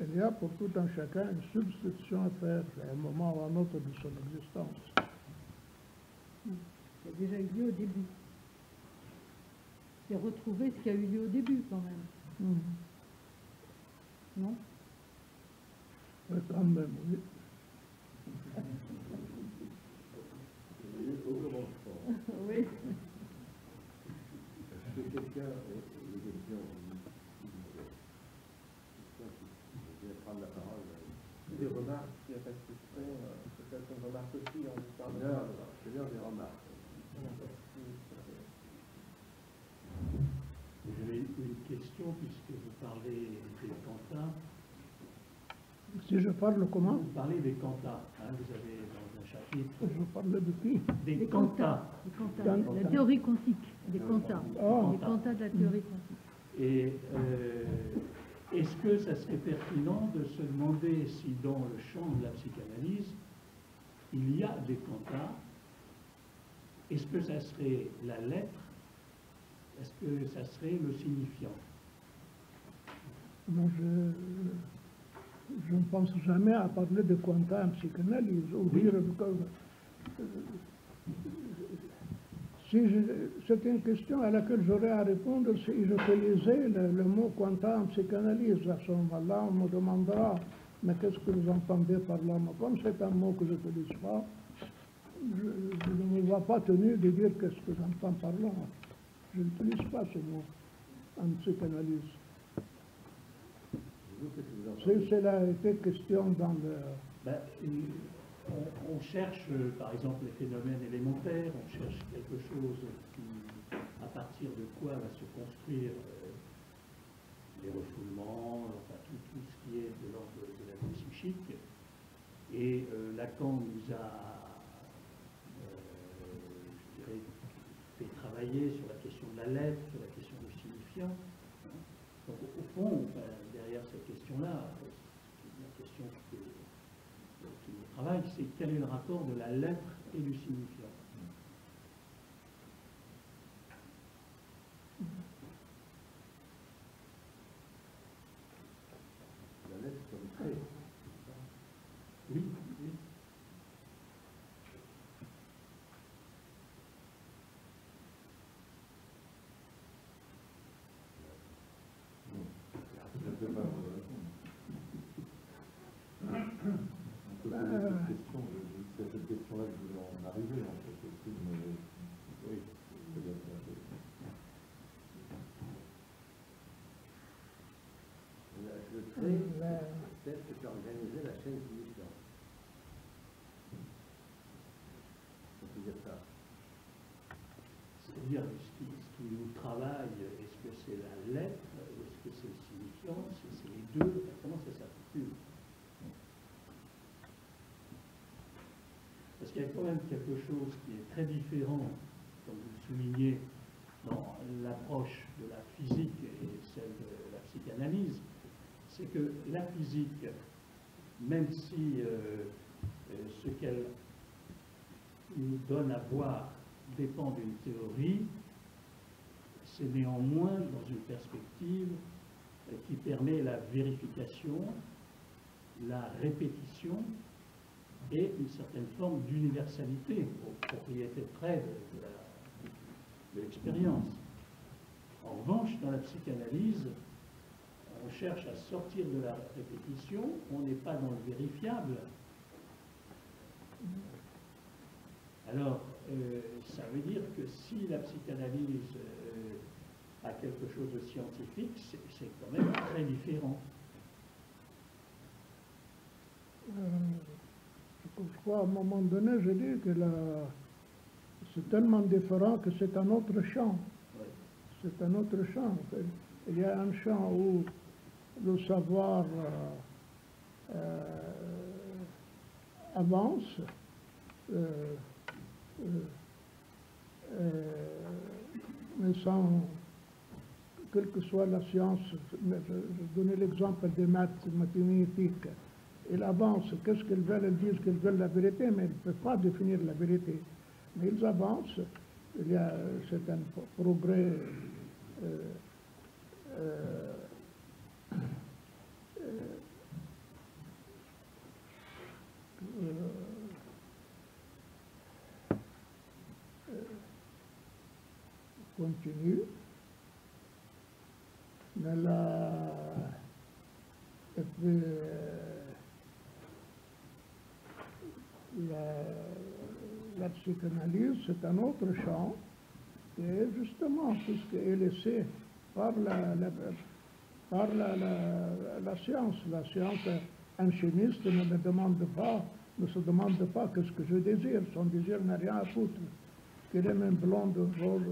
Il y a pour tout un chacun une substitution à faire à un moment ou à un autre de son existence. Il y a déjà eu lieu au début. C'est retrouver ce qui a eu lieu au début, quand même. Non? Oui, quand même, oui. Oui. Est-ce que quelqu'un a des questions? Je vais prendre la parole. Des remarques, il n'y a pas de question, peut-être une remarque aussi en histoire de C'est l'heure des remarques. J'avais une question puisque vous parlez des cantats. Si je parle comment? Vous parlez des cantats, hein, vous avez dans un chapitre. Je parle de qui? Des cantats. Des cantats. La théorie quantique, des cantats. Oh. Les cantats de la théorie quantique. Et est-ce que ça serait pertinent de se demander si dans le champ de la psychanalyse, il y a des cantats? Est-ce que ça serait la lettre? Est-ce que ça serait le signifiant? Moi, je ne pense jamais à parler de quanta en psychanalyse. Ou dire, c'est une question à laquelle j'aurais à répondre si j'utilisais le mot quanta en psychanalyse. À ce moment-là, on me demandera, mais qu'est-ce que vous entendez par là? Comme c'est un mot que je n'utilise pas, je ne me vois pas tenu de dire qu'est-ce que j'entends par là. Je n'utilise pas ce mot en psychanalyse. Si cela a été question dans le... Ben, on cherche, par exemple, les phénomènes élémentaires, on cherche quelque chose partir de quoi va se construire les refoulements, enfin tout ce qui est de l'ordre de la vie psychique. Et Lacan nous a, je dirais, fait travailler sur la question de la lettre, sur la question du signifiant. Donc au fond, derrière cette question-là, la question qui nous travaille, c'est quel est le rapport de la lettre et du signifiant. La lettre comme trait. Oui, oui. Je ne sais pas vous répondre. On peut poser cette question, c'est à cette question-là que je voulais en arriver, en fait, aussi, mais oui, peut-être un peu. Le trait, c'est tel que tu as organisé la chaîne signifiante. On peut dire ça. C'est-à-dire, ce qui nous travaille, est-ce que c'est la lettre, ou est-ce que c'est le signifiant, c'est les deux, comment ça s'articule? Parce qu'il y a quand même quelque chose qui est très différent, comme vous le soulignez, dans l'approche de la physique et celle de la psychanalyse, c'est que la physique, même si ce qu'elle nous donne à voir dépend d'une théorie, c'est néanmoins dans une perspective qui permet la vérification, la répétition et une certaine forme d'universalité aux propriétés près de l'expérience. En revanche, dans la psychanalyse, on cherche à sortir de la répétition, on n'est pas dans le vérifiable. Alors, ça veut dire que si la psychanalyse a quelque chose de scientifique, c'est quand même très différent. Je crois à un moment donné, j'ai dit que c'est tellement différent que c'est un autre champ. Oui. C'est un autre champ. Il y a un champ où le savoir avance, mais sans, quelle que soit la science, je donnais l'exemple des mathématiques, ils avancent, qu'est-ce qu'ils veulent? Ils disent qu'ils veulent la vérité, mais ils ne peuvent pas définir la vérité. Mais ils avancent, il y a un progrès continue, mais et puis, la psychanalyse, c'est un autre champ, et justement, puisqu'elle est laissée par la science. La science, un chimiste ne se demande pas qu'est-ce que je désire. Son désir n'a rien à foutre. Qu'il est même blond de rôle,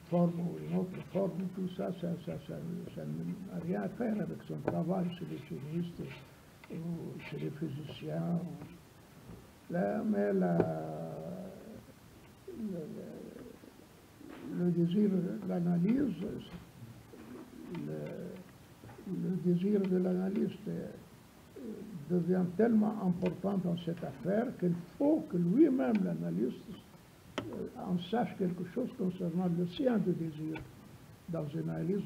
forme ou une autre forme, tout ça, ça n'a rien à faire avec son travail chez les chimistes ou chez les physiciens. Là, mais le désir de l'analyse, le désir de l'analyste devient tellement important dans cette affaire qu'il faut que lui-même, l'analyste, en sache quelque chose concernant le sien de désir dans une analyse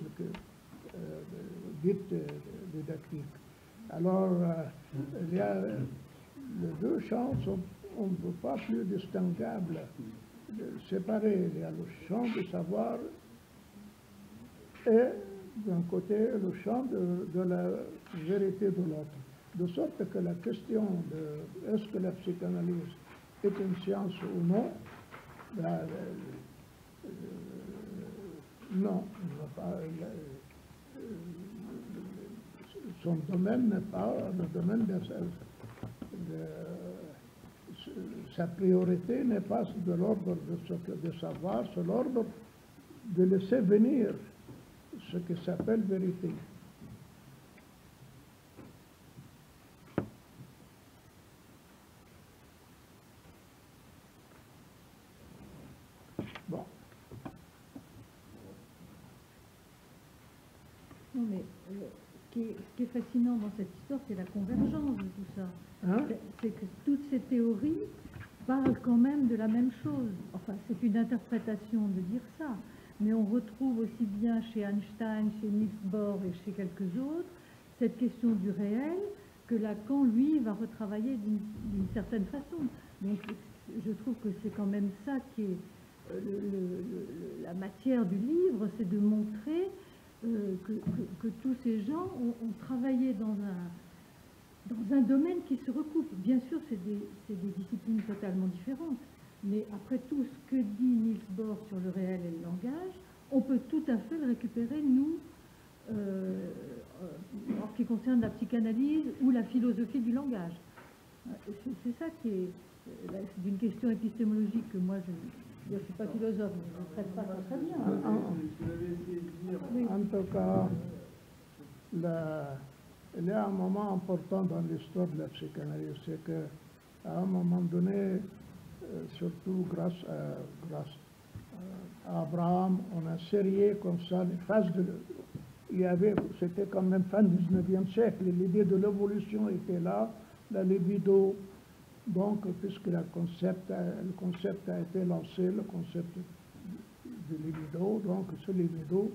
dite didactique. Alors, il y a les deux champs sont on ne peut pas plus distinguables, séparés. Il y a le champ du savoir et d'un côté le champ de la vérité de l'autre. De sorte que la question de est-ce que la psychanalyse est une science ou non, non, son domaine n'est pas le domaine sa priorité n'est pas de l'ordre de savoir, c'est l'ordre de laisser venir ce qui s'appelle vérité. Bon. Non, mais ce qui est fascinant dans cette histoire, c'est la convergence de tout ça. Hein? C'est que toutes ces théories parlent quand même de la même chose. Enfin, c'est une interprétation de dire ça. Mais on retrouve aussi bien chez Einstein, chez Niels Bohr et chez quelques autres, cette question du réel que Lacan, lui, va retravailler d'une certaine façon. Donc, je trouve que c'est quand même ça qui est la matière du livre, c'est de montrer que tous ces gens ont travaillé dans un domaine qui se recoupe. Bien sûr, c'est des disciplines totalement différentes, mais après tout ce que dit Niels Bohr sur le réel et le langage, on peut tout à fait le récupérer, nous, en ce qui concerne la psychanalyse ou la philosophie du langage. C'est ça qui est... C'est d'une question épistémologique que moi, je ne suis pas philosophe, mais je ne traite pas ça très bien. En tout cas, il y a un moment important dans l'histoire de la psychanalyse, c'est qu'à un moment donné, surtout grâce à Abraham, on a serré comme ça les phases c'était quand même fin du 19e siècle, l'idée de l'évolution était là, la libido. Donc, puisque le concept a été lancé, le concept du libido, donc ce libido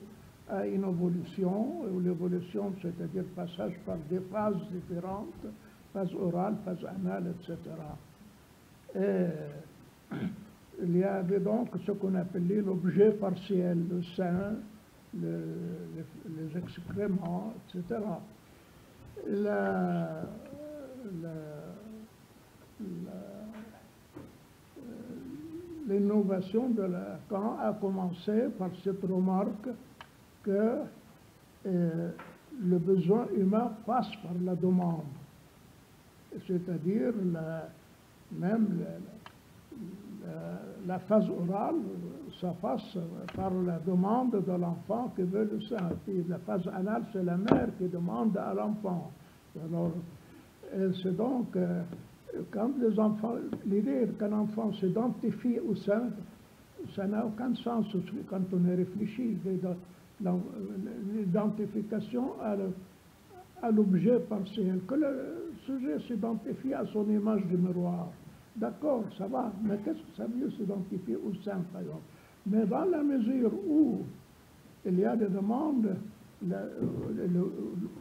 a une évolution, l'évolution, c'est-à-dire passage par des phases différentes, phase orale, phase anale, etc. Et il y avait donc ce qu'on appelait l'objet partiel, le sein, les excréments, etc. L'innovation de Lacan a commencé par cette remarque que le besoin humain passe par la demande, c'est-à-dire même la phase orale, ça passe par la demande de l'enfant qui veut le sein. Et la phase anale, c'est la mère qui demande à l'enfant. Alors, c'est donc, quand les enfants, l'idée qu'un enfant s'identifie au sein, ça n'a aucun sens quand on y réfléchit. L'identification à l'objet partiel, que le sujet s'identifie à son image de miroir. D'accord, ça va, mais qu'est-ce que ça veut s'identifier au sein, par exemple? Mais dans la mesure où il y a des demandes,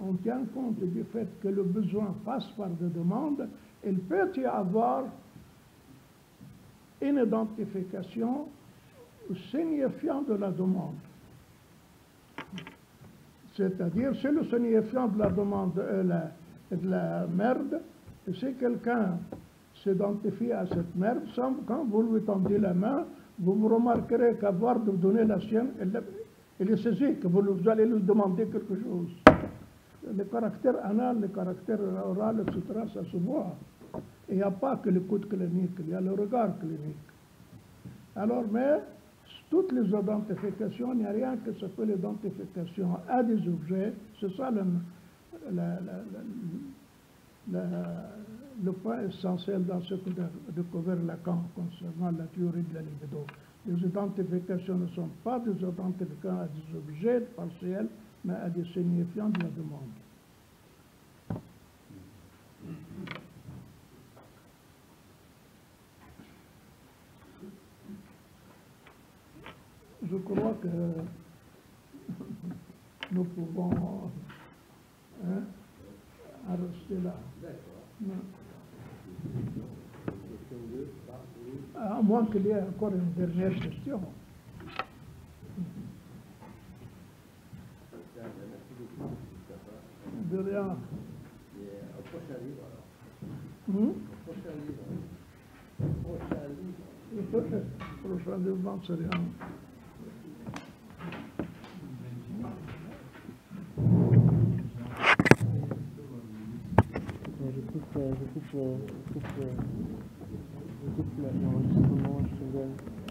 on tient compte du fait que le besoin passe par des demandes, il peut y avoir une identification signifiant de la demande. C'est-à-dire, si le signifiant de la demande est de la merde, et si quelqu'un s'identifie à cette merde, quand vous lui tendez la main, vous remarquerez qu'avoir de donner la sienne, il est saisi, que vous allez lui demander quelque chose. Le caractère anal, le caractère oral, etc., ça se voit. Il n'y a pas que l'écoute clinique, il y a le regard clinique. Alors, mais toutes les identifications, il n'y a rien que s'appelle l'identification à des objets. C'est ça le point essentiel dans ce que découvert Lacan concernant la théorie de la libido. Les identifications ne sont pas des identifications à des objets partiels, mais à des signifiants de la demande. Je crois que nous pouvons en rester là. À moins qu'il y ait encore une dernière question. De rien. Au prochain livre, alors. Au prochain livre. Le prochain livre, c'est rien. Je coupe coupe l'enregistrement, je te donne.